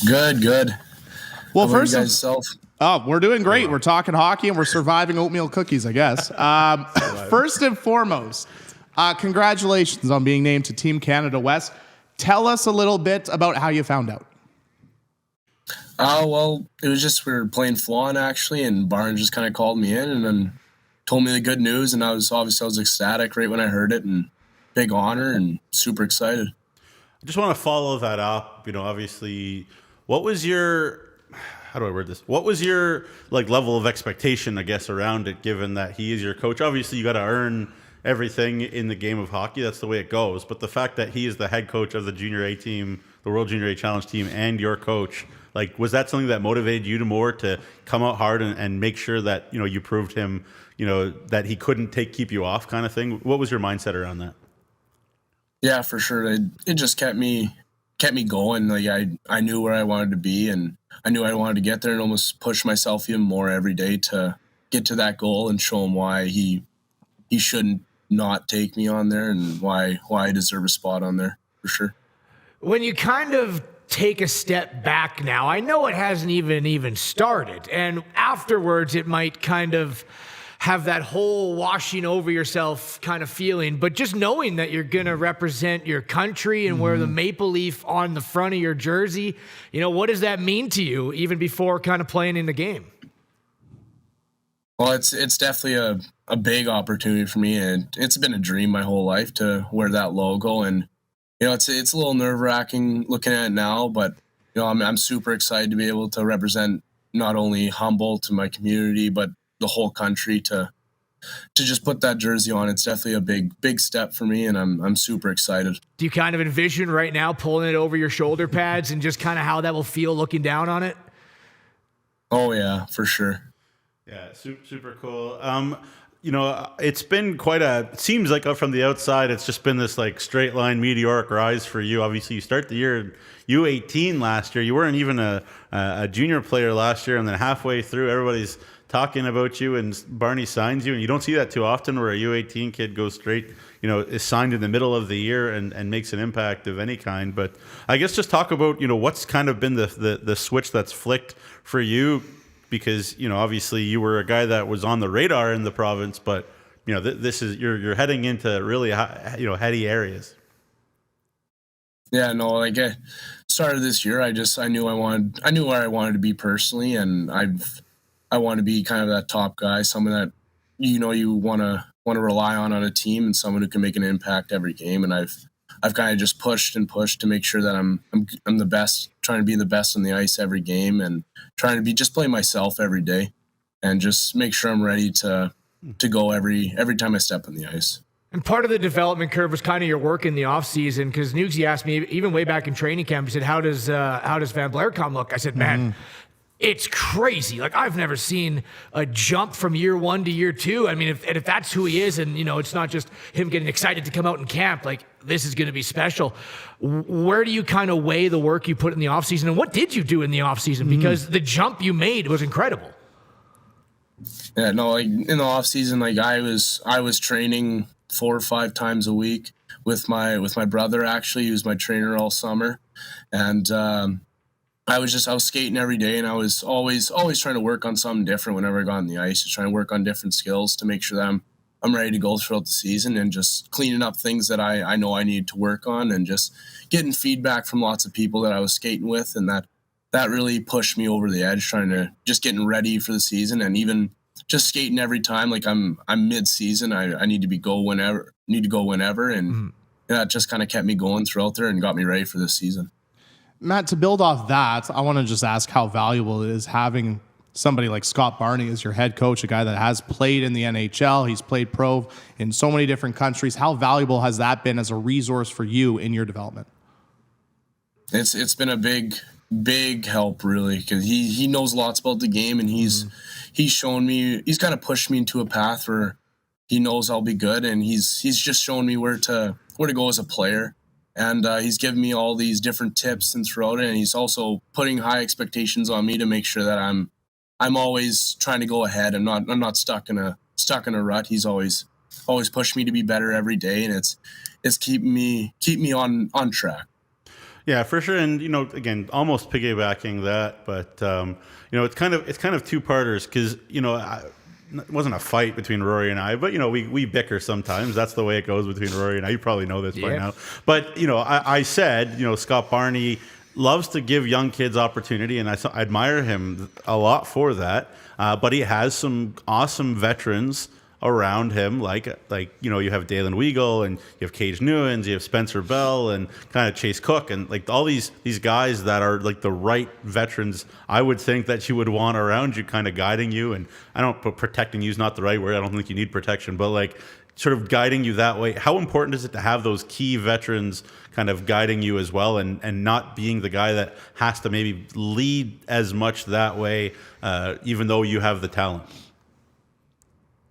Good. Well, How first, about you guys self? Oh, we're doing great. We're talking hockey and we're surviving oatmeal cookies, I guess. First and foremost, congratulations on being named to Team Canada West. Tell us a little bit about how you found out. Well, it was just we were playing Flon actually, and Barnes just kind of called me in and then told me the good news, and I was ecstatic right when I heard it, and big honor and super excited. I just want to follow that up. You know, obviously, what was your how do I word this? What was your level of expectation, I guess, around it, given that he is your coach? Obviously, you got to earn everything in the game of hockey. That's the way it goes. But the fact that he is the head coach of the Junior A team, the World Junior A Challenge team, and your coach, was that something that motivated you to come out hard and make sure that, you proved him, that he couldn't keep you off kind of thing? What was your mindset around that? Yeah, for sure. It just kept me going. I knew where I wanted to be, and I knew I wanted to get there, and almost push myself even more every day to get to that goal and show him why he shouldn't not take me on there, and why I deserve a spot on there for sure. When you kind of take a step back now, I know it hasn't even started, and afterwards it might kind of have that whole washing over yourself kind of feeling, but just knowing that you're going to represent your country and wear the maple leaf on the front of your jersey, what does that mean to you even before kind of playing in the game? Well, it's definitely a big opportunity for me, and it's been a dream my whole life to wear that logo. And it's a little nerve wracking looking at it now, but I'm super excited to be able to represent not only Humboldt and my community, but the whole country to just put that jersey on. It's definitely a big step for me, and I'm super excited. Do you kind of envision right now pulling it over your shoulder pads and just kind of how that will feel looking down on it? Oh yeah, for sure. Yeah, super cool. It's been it seems like from the outside, it's just been this like straight line meteoric rise for you. Obviously, you start the year U18 last year. You weren't even a junior player last year, and then halfway through, everybody's talking about you and Barney signs you, and you don't see that too often where a U18 kid goes straight, is signed in the middle of the year and makes an impact of any kind. But I guess just talk about, what's kind of been the switch that's flicked for you, because, obviously you were a guy that was on the radar in the province, but, this is, you're heading into really, heady areas. Yeah, no, like I started this year, I knew where I wanted to be personally, and I want to be kind of that top guy, someone that you want to rely on a team, and someone who can make an impact every game. And I've kind of just pushed to make sure that I'm the best, trying to be the best on the ice every game, and trying to just play myself every day, and just make sure I'm ready to go every time I step on the ice. And part of the development curve was kind of your work in the off season, because Nugsy asked me even way back in training camp, he said, how does Van Blarcom look? I said, man, it's crazy. Like, I've never seen a jump from year one to year two. I mean, if that's who he is, and, it's not just him getting excited to come out in camp, like, this is going to be special. Where do you kind of weigh the work you put in the offseason, and what did you do in the offseason? Because the jump you made was incredible. Yeah, no, like, in the offseason, like, I was training 4 or 5 times a week with my brother, actually. He was my trainer all summer. And, I was skating every day, and I was always trying to work on something different whenever I got on the ice, just trying to work on different skills to make sure that I'm ready to go throughout the season, and just cleaning up things that I know I need to work on, and just getting feedback from lots of people that I was skating with, and that really pushed me over the edge, trying to just getting ready for the season, and even just skating every time. Like, I'm mid-season, I need to go whenever, and that just kind of kept me going throughout there and got me ready for this season. Matt, to build off that, I want to just ask how valuable it is having somebody like Scott Barney as your head coach, a guy that has played in the NHL. He's played pro in so many different countries. How valuable has that been as a resource for you in your development? It's been a big help, really, because he knows lots about the game, and he's shown me, he's kind of pushed me into a path where he knows I'll be good, and he's just shown me where to go as a player. And he's given me all these different tips and throughout it, and he's also putting high expectations on me to make sure that I'm always trying to go ahead. I'm not stuck in a rut. He's always pushed me to be better every day, and it's keep me on track. Yeah, for sure. And again, almost piggybacking that, but it's kind of two-parters, because it wasn't a fight between Rory and I, but we bicker sometimes. That's the way it goes between Rory and I. You probably know this by now. But I said, Scott Barney loves to give young kids opportunity, and I admire him a lot for that. But he has some awesome veterans around him, like you have Dalen Weigel, and you have Cage Newens, you have Spencer Bell, and kind of Chase Cook, and like all these guys that are like the right veterans. I would think that you would want around you, kind of guiding you. And I don't put protecting you is not the right word. I don't think you need protection, but like sort of guiding you that way. How important is it to have those key veterans kind of guiding you as well, and not being the guy that has to maybe lead as much that way, even though you have the talent?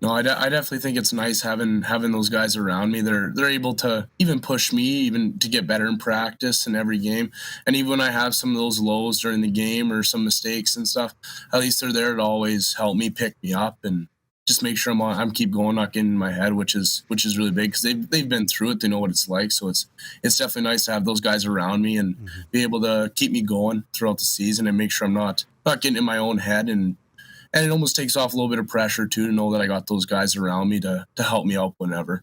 No, I definitely think it's nice having those guys around me. They're able to even push me even to get better in practice and every game. And even when I have some of those lows during the game or some mistakes and stuff, at least they're there to always help me, pick me up, and just make sure I'm keep going, not getting in my head, which is really big, because they've been through it. They know what it's like. So it's definitely nice to have those guys around me and be able to keep me going throughout the season, and make sure I'm not getting in my own head. And it almost takes off a little bit of pressure too, to know that I got those guys around me to help me out whenever.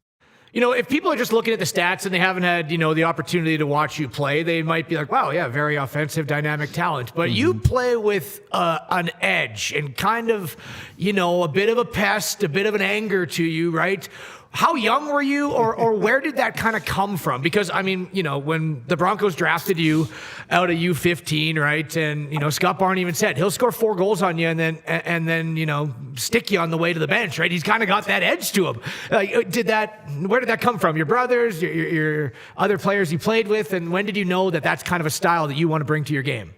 if people are just looking at the stats and they haven't had, the opportunity to watch you play, they might be like, wow, yeah, very offensive, dynamic talent. But you play with an edge and kind of, a bit of a pest, a bit of an anger to you, right? How young were you, or where did that kind of come from? Because, when the Broncos drafted you out of U15, right, and, Scott Barney even said he'll score 4 goals on you and then stick you on the way to the bench, right? He's kind of got that edge to him. Where did that come from? Your brothers, your other players you played with, and when did you know that that's kind of a style that you want to bring to your game?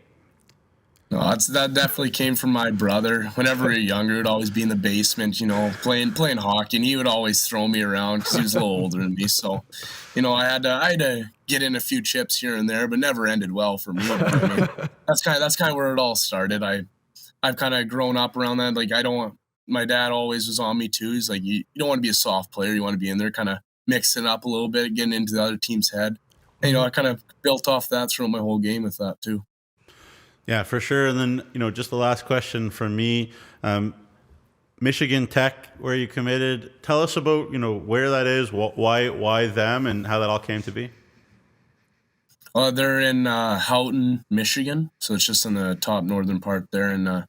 No, that definitely came from my brother. Whenever we were younger, he would always be in the basement, playing hockey, and he would always throw me around because he was a little older than me. So, I had to get in a few chips here and there, but never ended well for me. That's kind of where it all started. I've kind of grown up around that. Like, my dad always was on me too. He's like, you don't want to be a soft player. You want to be in there, kind of mixing it up a little bit, getting into the other team's head. And, I kind of built off that throughout my whole game with that too. Yeah, for sure. And then, just the last question from me, Michigan Tech, where you committed. Tell us about, where that is, why them, and how that all came to be. They're in Houghton, Michigan. So it's just in the top northern part there. And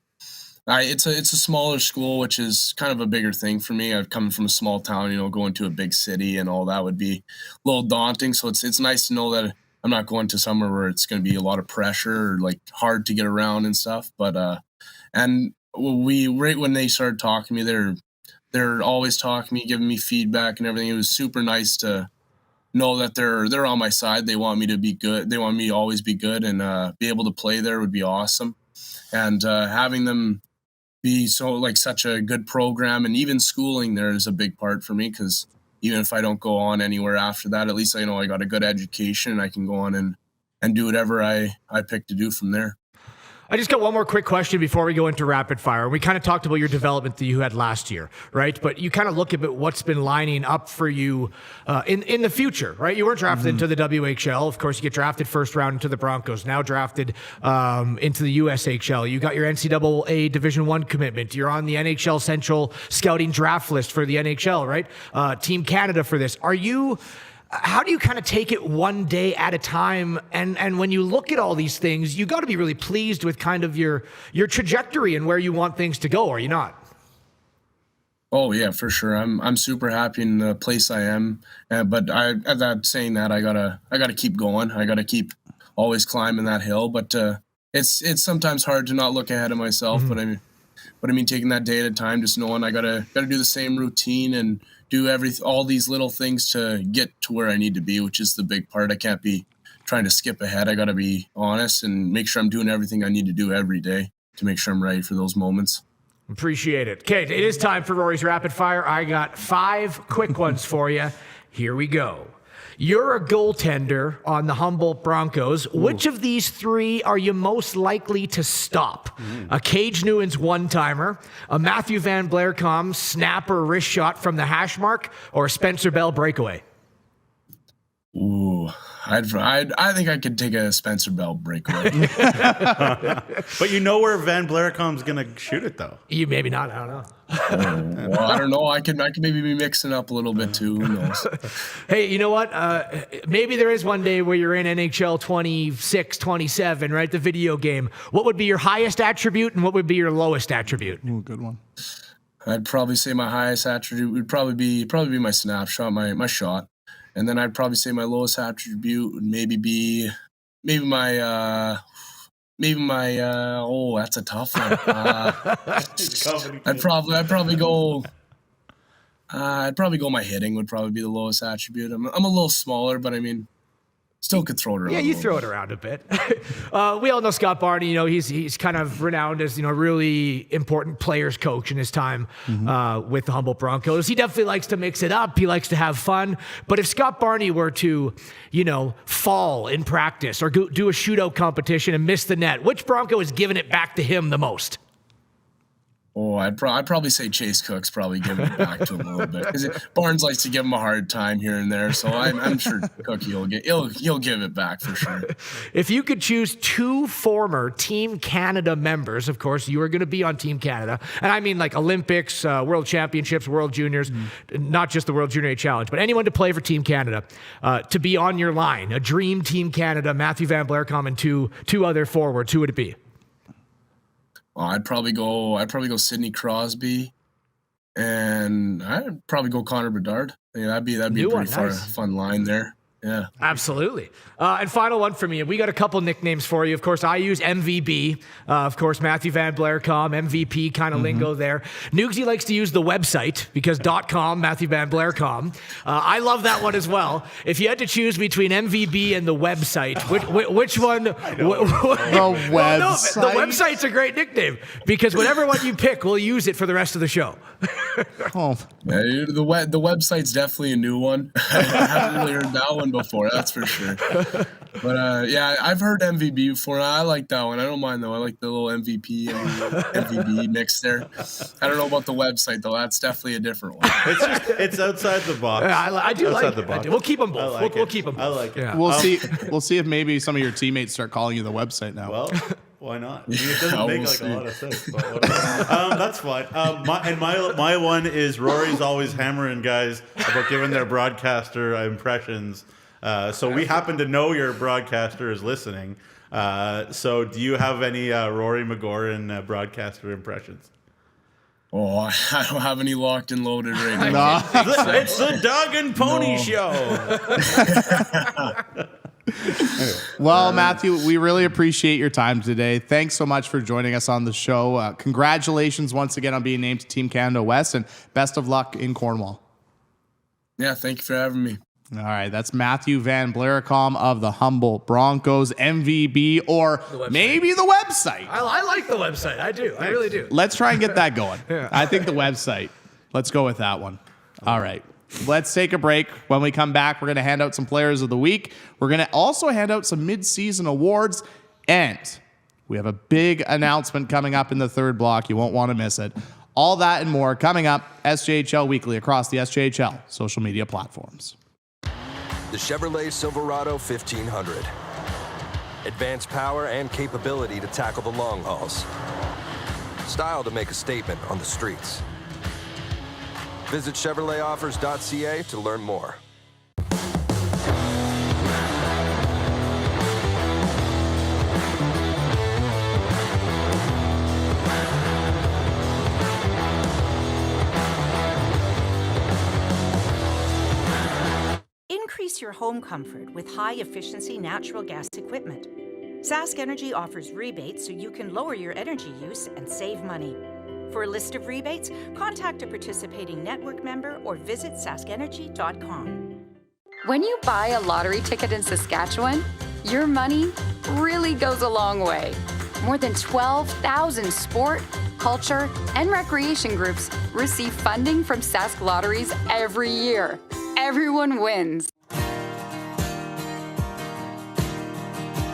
it's a smaller school, which is kind of a bigger thing for me. I've come from a small town, going to a big city and all that would be a little daunting. So it's nice to know that I'm not going to somewhere where it's going to be a lot of pressure or like hard to get around and stuff. But and right when they started talking to me, they're always talking to me, giving me feedback and everything. It was super nice to know that they're on my side. They want me to be good. They want me to always be good, and be able to play there would be awesome. And having them be such a good program, and even schooling there is a big part for me, because even if I don't go on anywhere after that, at least I know I got a good education and I can go on and do whatever I pick to do from there. I just got one more quick question before we go into rapid fire. We kind of talked about your development that you had last year, right? But you kind of look at what's been lining up for you in the future, right? You weren't drafted into the WHL. Of course, you get drafted first round into the Broncos, now drafted into the USHL. You got your NCAA Division I commitment. You're on the NHL Central Scouting Draft list for the NHL, right? Team Canada for this. How do you kind of take it one day at a time? And when you look at all these things, you got to be really pleased with kind of your trajectory and where you want things to go, are you not? Oh yeah, for sure. I'm super happy in the place I am. But saying that, I gotta keep going. I gotta keep always climbing that hill. But it's sometimes hard to not look ahead of myself. Mm-hmm. But I mean, taking that day at a time, just knowing I gotta do the same routine and do all these little things to get to where I need to be, which is the big part. I can't be trying to skip ahead. I got to be honest and make sure I'm doing everything I need to do every day to make sure I'm ready for those moments. Appreciate it. Okay, it is time for Rory's Rapid Fire. I got 5 quick ones for you. Here we go. You're a goaltender on the Humboldt Broncos. Ooh. Which of these 3 are you most likely to stop? A Cage Newens one-timer, a Matthew van Blarcom snap or wrist shot from the hash mark, or a Spencer Bell breakaway? Ooh, I think I could take a Spencer Bell breakaway. But you know where Van Blaricom's going to shoot it, though. You maybe not. I don't know. Well, I don't know. I could maybe be mixing up a little bit too. Who knows? Hey, you know what? Maybe there is one day where you're in NHL 26, 27, right? The video game. What would be your highest attribute and what would be your lowest attribute? Ooh, good one. I'd probably say my highest attribute would probably be my snapshot, my shot. And then I'd probably say my lowest attribute would maybe my oh, that's a tough one. I'd probably go my hitting would probably be the lowest attribute. I'm a little smaller, but I mean, still could throw it around. Yeah, you throw it around a bit. We all know Scott Barney. He's kind of renowned as a really important players coach in his time with the Humboldt Broncos. He definitely likes to mix it up. He likes to have fun. But if Scott Barney were to, fall in practice or do a shootout competition and miss the net, which Bronco is giving it back to him the most? Oh, I'd probably say Chase Cook's probably giving it back to him a little bit, because Barnes likes to give him a hard time here and there. So I'm sure Cookie he'll give it back for sure. If you could choose 2 former Team Canada members, of course you are going to be on Team Canada, and I mean like Olympics, World Championships, World Juniors, not just the World Junior A Challenge, but anyone to play for Team Canada, to be on your line, a dream Team Canada, Matthew van Blarcom and two other forwards, who would it be? I'd probably go Sidney Crosby, and I'd probably go Connor Bedard. Yeah, that'd be a pretty fun line there. Yeah, absolutely. And final one for me. We got a couple nicknames for you. Of course, I use MVB. Of course, Matthew van Blarcom, MVP kind of lingo there. Nugsy likes to use the website because .com, Matthew van Blarcom. I love that one as well. If you had to choose between MVB and the website, which one? The website. Well, no, the website's a great nickname because whatever one you pick, we'll use it for the rest of the show. Yeah, the website's definitely a new one. I haven't really heard that one before, that's for sure. But yeah, I've heard MVB before. I like that one. I don't mind though. I like the little MVB mix there. I don't know about the website though. That's definitely a different one. It's outside the box. Yeah, I do outside like the box. We'll keep them both. We'll keep them both. I like it. Yeah. We'll see. We'll see if maybe some of your teammates start calling you the website now. Well, why not? I mean, it doesn't make a lot of sense. But whatever. That's fine. My one is Rory's always hammering guys about giving their broadcaster impressions. So we happen to know your broadcaster is listening. So do you have any Rory McGouran broadcaster impressions? Oh, I don't have any locked and loaded right now. It's the Dog and Pony Show. Well, Matthew, we really appreciate your time today. Thanks so much for joining us on the show. Congratulations once again on being named to Team Canada West, and best of luck in Cornwall. Yeah, thank you for having me. All right, that's Matthew van Blarcom of the Humboldt Broncos, MVB, or maybe the website. I like the website. I do. I really do. Let's try and get that going. I think the website. Let's go with that one. All right. Let's take a break. When we come back, we're going to hand out some players of the week. We're going to also hand out some mid-season awards, and we have a big announcement coming up in the third block. You won't want to miss it. All that and more coming up. SJHL Weekly across the SJHL social media platforms. The Chevrolet Silverado 1500. Advanced power and capability to tackle the long hauls. Style to make a statement on the streets. Visit ChevroletOffers.ca to learn more. Increase your home comfort with high-efficiency natural gas equipment. Sask Energy offers rebates so you can lower your energy use and save money. For a list of rebates, contact a participating network member or visit saskenergy.com. When you buy a lottery ticket in Saskatchewan, your money really goes a long way. More than 12,000 sport, culture, and recreation groups receive funding from Sask Lotteries every year. Everyone wins.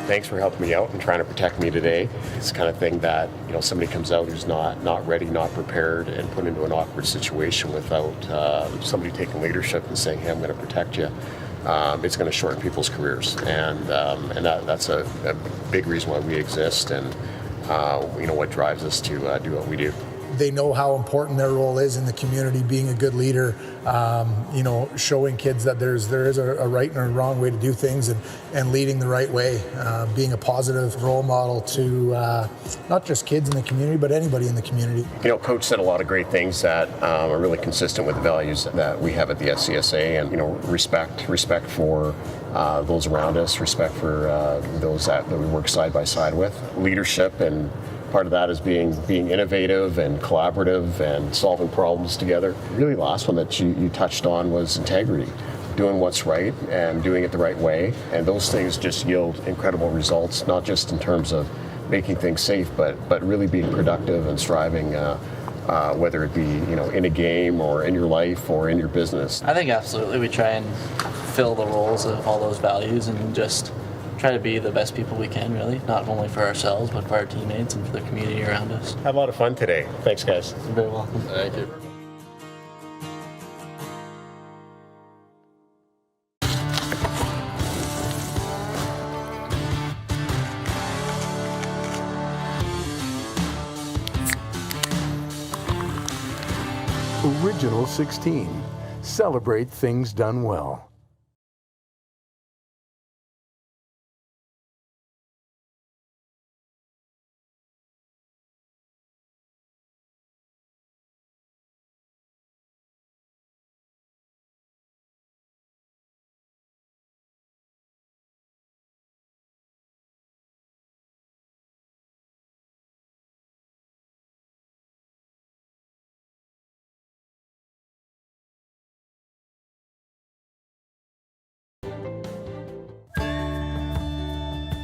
Thanks for helping me out and trying to protect me today. It's the kind of thing that, somebody comes out who's not ready, not prepared, and put into an awkward situation without somebody taking leadership and saying, hey, I'm going to protect you. It's going to shorten people's careers. And that's a big reason why we exist and, what drives us to do what we do. They know how important their role is in the community, being a good leader, showing kids that there is a right and a wrong way to do things and leading the right way, being a positive role model to not just kids in the community, but anybody in the community. Coach said a lot of great things that are really consistent with the values that we have at the SCSA, and, respect for those around us, respect for those that we work side by side with, leadership, and part of that is being innovative and collaborative and solving problems together. Really, the last one that you touched on was integrity, doing what's right and doing it the right way. And those things just yield incredible results, not just in terms of making things safe, but really being productive and striving, whether it be in a game or in your life or in your business. I think absolutely we try and fill the roles of all those values and just try to be the best people we can, really, not only for ourselves, but for our teammates and for the community around us. Have a lot of fun today. Thanks, guys. You're very welcome. Thank you. Original 16. Celebrate things done well.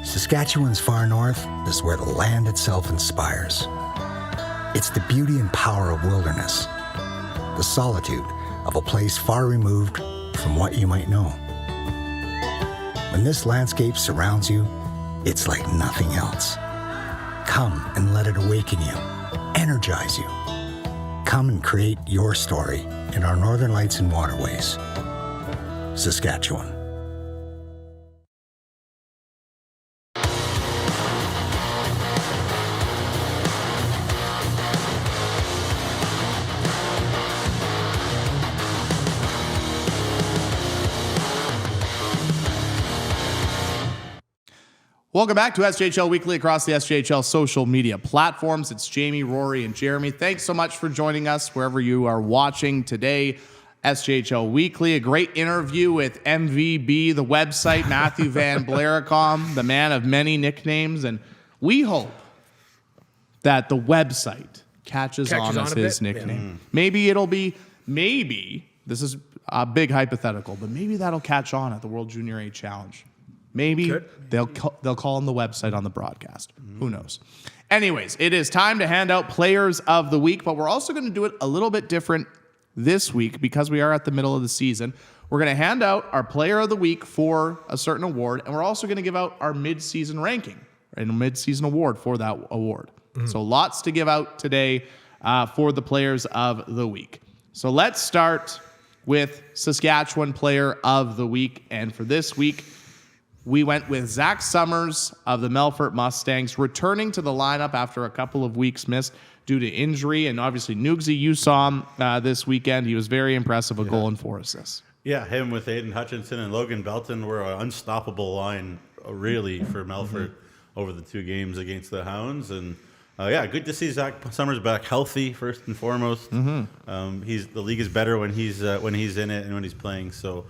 Saskatchewan's far north is where the land itself inspires. It's the beauty and power of wilderness, the solitude of a place far removed from what you might know. When this landscape surrounds you, it's like nothing else. Come and let it awaken you, energize you. Come and create your story in our Northern Lights and Waterways. Saskatchewan. Welcome back to SJHL Weekly across the SJHL social media platforms. It's Jamie, Rory, and Jeromy. Thanks so much for joining us wherever you are watching today. SJHL Weekly, a great interview with MVB, the website, Matthew van Blarcom, the man of many nicknames. And we hope that the website catches on as his nickname. Yeah. Maybe, this is a big hypothetical, but maybe that'll catch on at the World Junior A Challenge. Maybe they'll call him the website on the broadcast. Who knows? Anyways, it is time to hand out Players of the Week, but we're also going to do it a little bit different this week because we are at the middle of the season. We're going to hand out our Player of the Week for a certain award, and we're also going to give out our mid-season ranking and a mid-season award for that award. So lots to give out today for the Players of the Week. So let's start with Saskatchewan Player of the Week, and for this week, we went with Zach Summers of the Melfort Mustangs, returning to the lineup after a couple of weeks missed due to injury. And obviously, Neugebauer, you saw him this weekend. He was very impressive, a goal and 4 assists. Yeah, him with Aiden Hutchinson and Logan Belton were an unstoppable line, really, for Melfort over the 2 games against the Hounds. And good to see Zach Summers back healthy, first and foremost. The league is better when he's in it and when he's playing. So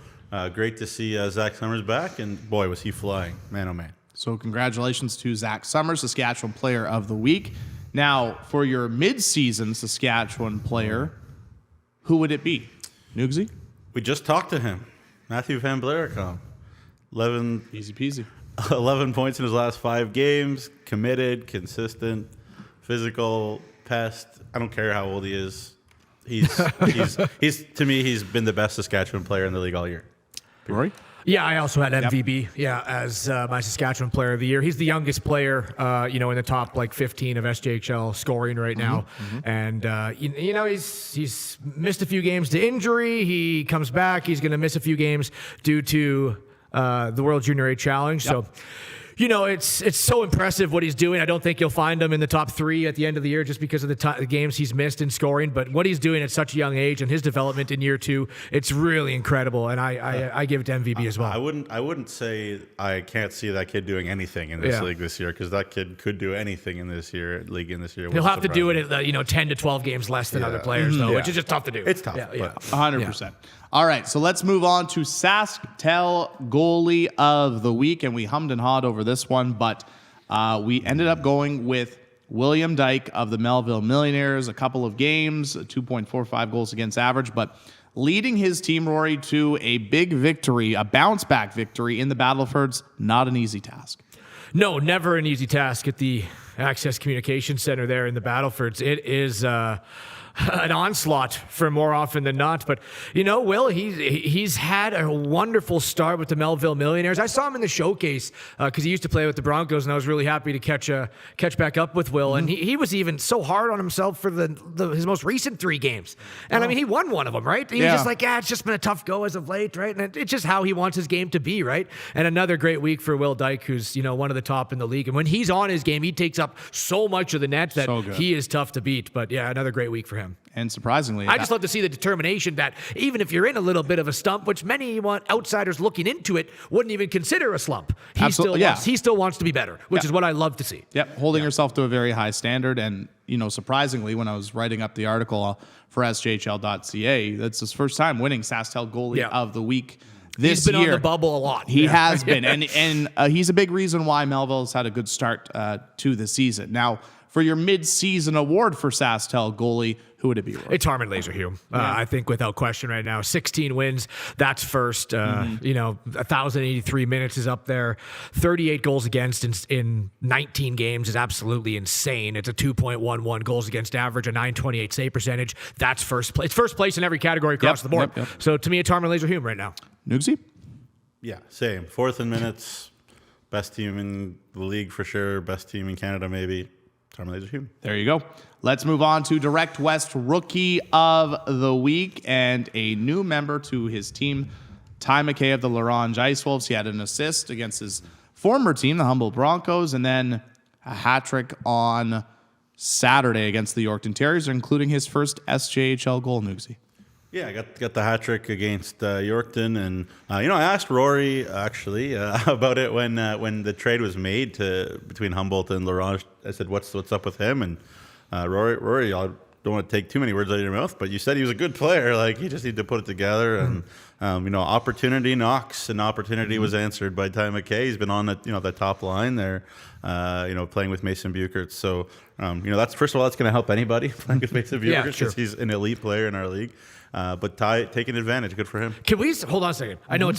great to see Zach Summers back, and boy, was he flying. Man, oh man. So congratulations to Zach Summers, Saskatchewan Player of the Week. Now, for your mid-season Saskatchewan player, who would it be? Neugebauer? We just talked to him. Matthew van Blarcom. Easy peasy. 11 points in his last 5 games. Committed, consistent, physical, pest. I don't care how old he is. He's to me, he's been the best Saskatchewan player in the league all year. Rory? Yeah, I also had MVB, as my Saskatchewan Player of the Year. He's the youngest player, in the top 15 of SJHL scoring right now. And, he's missed a few games to injury. He comes back. He's going to miss a few games due to the World Junior A Challenge. So, it's so impressive what he's doing. I don't think you'll find him in the top 3 at the end of the year just because of the games he's missed in scoring. But what he's doing at such a young age and his development in year 2, it's really incredible. And I give it to MVP as well. I wouldn't say I can't see that kid doing anything in this league this year, because that kid could do anything in this league this year. He'll have to do it at 10 to 12 games less than other players, though, which is just tough to do. It's tough. 100%. All right, so let's move on to SaskTel Goalie of the Week, and we hummed and hawed over this one, but we ended up going with William Dyke of the Melville Millionaires. A couple of games, 2.45 goals against average, but leading his team, Rory, to a big victory, a bounce-back victory in the Battlefords. Not an easy task. No, never an easy task at the Access Communication Center there in the Battlefords. It is an onslaught for more often than not. But, Will, he's had a wonderful start with the Melville Millionaires. I saw him in the showcase because he used to play with the Broncos, and I was really happy to catch back up with Will. And he was even so hard on himself for his most recent 3 games. And, he won one of them, right? He was just like, it's just been a tough go as of late, right? And it's just how he wants his game to be, right? And another great week for Will Dyke, who's, one of the top in the league. And when he's on his game, he takes up so much of the net that he is tough to beat. But, another great week for him. And surprisingly, I just love to see the determination that even if you're in a little bit of a slump, which many outsiders looking into it wouldn't even consider a slump, he still wants to be better, which is what I love to see. Yep, holding yourself to a very high standard. And, surprisingly, when I was writing up the article for SJHL.ca, that's his first time winning SaskTel Goalie of the Week this year. He's been on the bubble a lot. He has been. And he's a big reason why Melville's had a good start to the season. Now, for your mid-season award for SaskTel Goalie, who would it be? It's Harmon Laserhume. I think without question right now. 16 wins, that's first. 1,083 minutes is up there. 38 goals against in 19 games is absolutely insane. It's a 2.11 goals against average, a 928 save percentage. That's first place. It's first place in every category across the board. So to me, it's Harmon Laserhume right now. Nugsy? Yeah, same. 4th in minutes. Best team in the league for sure. Best team in Canada maybe. There you go. Let's move on to Direct West Rookie of the Week and a new member to his team, Ty McKay of the La Ronge Ice Wolves. He had an assist against his former team, the Humboldt Broncos, and then a hat trick on Saturday against the Yorkton Terriers, including his first SJHL goal, Nugsy. Yeah, I got the hat trick against Yorkton, and I asked Rory actually about it when the trade was made between Humboldt and La Ronge. I said, "What's up with him?" And Rory, I don't want to take too many words out of your mouth, but you said he was a good player. Like, he just needed to put it together, and opportunity knocks, and opportunity was answered by Ty McKay. He's been on the top line there, playing with Mason Buchert. So that's, first of all, that's going to help anybody playing with Mason Buchert because he's an elite player in our league. But Ty taking advantage, good for him. Can we hold on a second? I know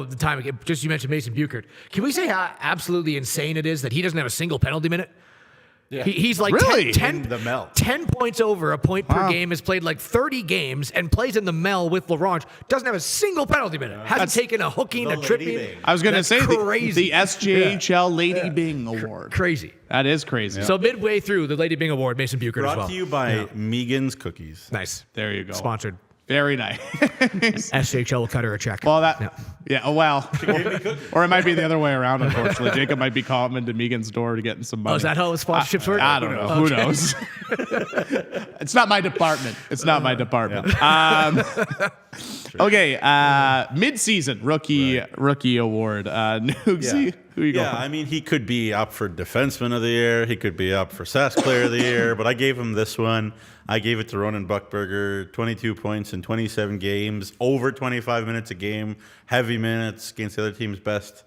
the time. Just you mentioned Mason Buchert. Can we say how absolutely insane it is that he doesn't have a single penalty minute? Yeah. He's like really? 10 points over a point per game, has played like 30 games, and plays in the Mel with La Ronge. Doesn't have a single penalty minute. Hasn't taken a hooking, a tripping. I was going to say the SJHL Lady Bing Award. Crazy. That is crazy. So midway through the Lady Bing Award, Mason Buchert Brought as well. to you by Megan's Cookies. Nice. There you go. Sponsored. Very nice. SJHL will cut her a check. Well, or it might be the other way around, unfortunately. Jacob might be coming to Megan's door to get some money. Oh, is that how sponsorships work? I don't know. Who knows? It's not my department. Okay, mid-season rookie award. Nugsy, who you going? Yeah, I mean, he could be up for Defenseman of the Year. He could be up for Sask Player of the Year, but I gave him this one. I gave it to Ronan Buchberger, 22 points in 27 games, over 25 minutes a game, heavy minutes against the other team's best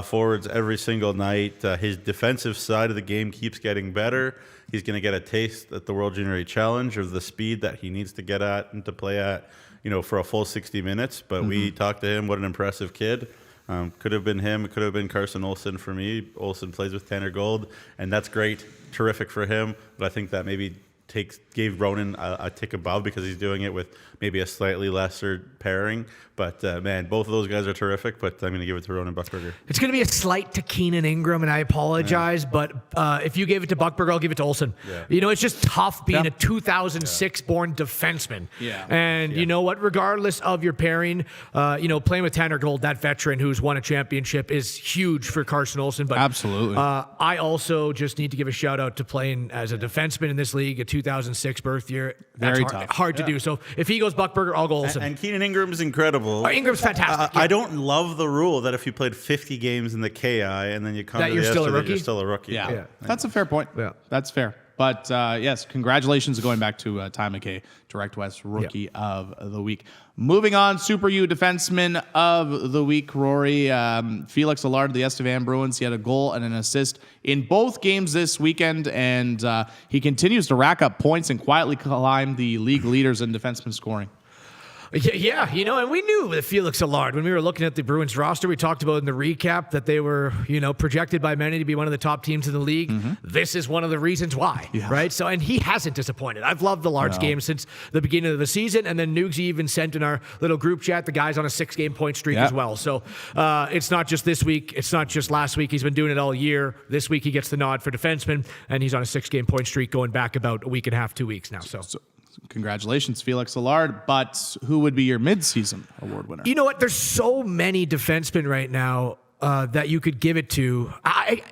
forwards every single night. His defensive side of the game keeps getting better. He's going to get a taste at the World Junior A Challenge of the speed that he needs to get at and to play at, for a full 60 minutes. But we talked to him. What an impressive kid. Could have been him. It could have been Carson Olsen for me. Olsen plays with Tanner Gold, and that's great. Terrific for him. But I think that maybe gave Ronan a tick above because he's doing it with maybe a slightly lesser pairing. But, man, both of those guys are terrific, but I'm going to give it to Ronan Buchberger. It's going to be a slight to Keenan Ingram, and I apologize, but if you gave it to Buchberger, I'll give it to Olsen. Yeah. It's just tough being a 2006-born defenseman. Yeah. And you know what? Regardless of your pairing, playing with Tanner Gold, that veteran who's won a championship, is huge for Carson Olsen. But absolutely. I also just need to give a shout-out to playing as a defenseman in this league, a 2006 birth year. Very That's tough. Hard to do. So if he goes Buchberger, I'll go Olsen. And Keenan Ingram is incredible. Ingram's fantastic. I don't love the rule that if you played 50 games in the KI and then you come to the still a rookie? you're still a rookie. Yeah. That's a fair point. Yeah. That's fair. But yes, congratulations going back to Ty McKay, Direct West Rookie of the Week. Moving on, Super U Defenseman of the Week, Rory. Felix Allard of the Estevan Bruins. He had a goal and an assist in both games this weekend, and he continues to rack up points and quietly climb the league leaders in defenseman scoring. Yeah, and we knew with Felix Allard when we were looking at the Bruins roster. We talked about in the recap that they were, projected by many to be one of the top teams in the league. Mm-hmm. This is one of the reasons why, right? So, and he hasn't disappointed. I've loved Allard's game since the beginning of the season, and then Nugsy even sent in our little group chat the guy's on a 6-game point streak as well. So it's not just this week. It's not just last week. He's been doing it all year. This week he gets the nod for defenseman, and he's on a 6-game point streak going back about a week and a half, 2 weeks now. So congratulations, Felix Allard. But who would be your midseason award winner? You know what? There's so many defensemen right now that you could give it to.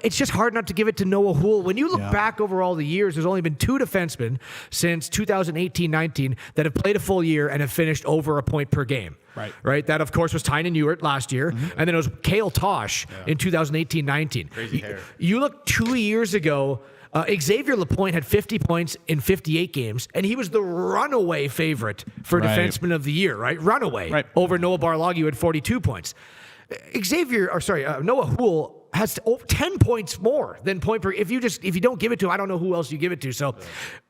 It's just hard not to give it to Noah Houle. When you look back over all the years, there's only been 2 defensemen since 2018-19 that have played a full year and have finished over a point per game. Right. That, of course, was Tynan Ewert last year. Mm-hmm. And then it was Cale Tosh in 2018-19. Crazy hair. You look 2 years ago, Xavier Lapointe had 50 points in 58 games, and he was the runaway favorite for defenseman of the year, right? Runaway over Noah Barlog, who had 42 points. Noah Houle has 10 points more than point per. If you don't give it to him, I don't know who else you give it to. So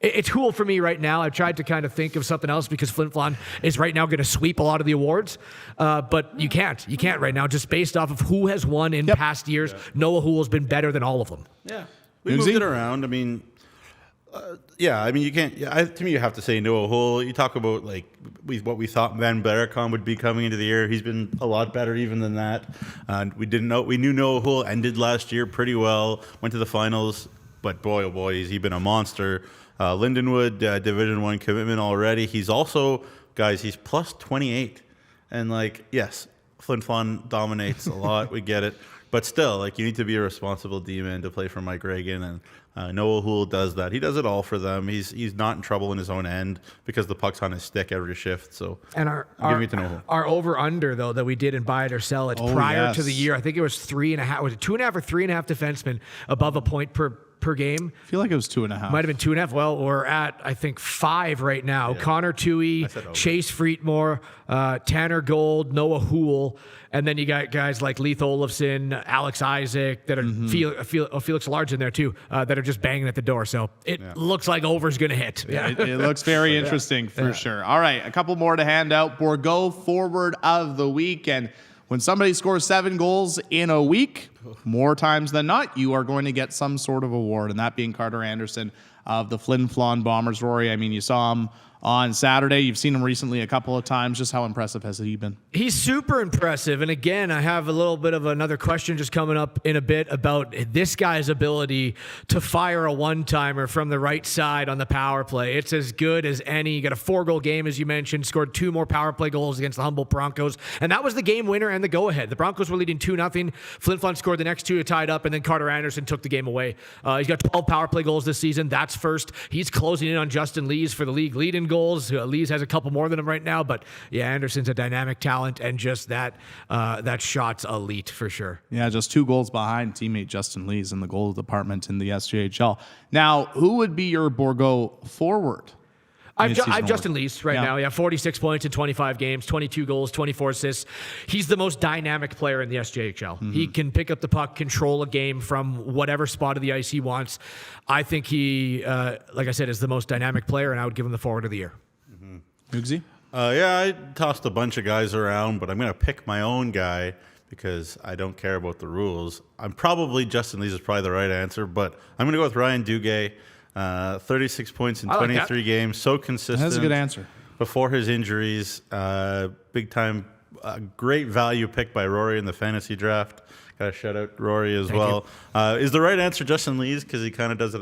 it's Houle for me right now. I've tried to kind of think of something else because Flin Flon is right now going to sweep a lot of the awards, but you can't right now just based off of who has won in past years. Noah Houle has been better than all of them. Yeah. We moved it around. I mean, you can't. To me, you have to say Noah Houle. You talk about what we thought Van Blaricom would be coming into the year. He's been a lot better even than that. We knew Noah Houle ended last year pretty well. Went to the finals, but boy, oh boy, has he been a monster. Lindenwood, Division I commitment already. He's also, guys, he's plus 28, and yes, Flin Flon dominates a lot. We get it. But still, you need to be a responsible D-man to play for Mike Reagan, and Noah Houle does that. He does it all for them. He's not in trouble in his own end because the puck's on his stick every shift. So, and our over-under, though, that we did in Buy It or Sell It prior to the year, I think it was 3.5. Was it 2.5 or 3.5 defensemen above a point per game? I feel like it was 2.5. Might have been 2.5. Well, we're at, I think, 5 right now. Yeah. Connor Toohey, Chase Frietmore, Tanner Gold, Noah Houle, and then you got guys like Leith Olofsson, Alex Isaac, that are Felix Allard in there too, that are just banging at the door. So it looks like over's going to hit. Yeah, it looks very interesting for sure. All right, a couple more to hand out. Bourgault forward of the week. And when somebody scores 7 goals in a week, more times than not, you are going to get some sort of award, and that being Carter Anderson of the Flin Flon Bombers. Rory, I mean, you saw him on Saturday. You've seen him recently a couple of times. Just how impressive has he been? He's super impressive. And again, I have a little bit of another question just coming up in a bit about this guy's ability to fire a one-timer from the right side on the power play. It's as good as any. You got a 4-goal game, as you mentioned, scored 2 more power play goals against the Humboldt Broncos. And that was the game winner and the go-ahead. The Broncos were leading 2-0. Flin Flon scored the next 2 to tie it up, and then Carter Anderson took the game away. He's got 12 power play goals this season. That's first. He's closing in on Justin Lees for the league lead in goals. Lees has a couple more than him right now, but Anderson's a dynamic talent, and just that shot's elite for sure. Yeah, just 2 goals behind teammate Justin Lees in the goal department in the SJHL. Now, who would be your Bourgault forward? I've Justin Lees right now. Yeah, 46 points in 25 games, 22 goals, 24 assists. He's the most dynamic player in the SJHL. Mm-hmm. He can pick up the puck, control a game from whatever spot of the ice he wants. I think he, like I said, is the most dynamic player, and I would give him the forward of the year. Nugsy? I tossed a bunch of guys around, but I'm going to pick my own guy because I don't care about the rules. Justin Lees is probably the right answer, but I'm going to go with Ryan Duguay. 36 points in 23 games, so consistent. That's a good answer. Before his injuries, big time, great value pick by Rory in the fantasy draft. Got to shout out Rory as well. Is the right answer Justin Lees because he kind of does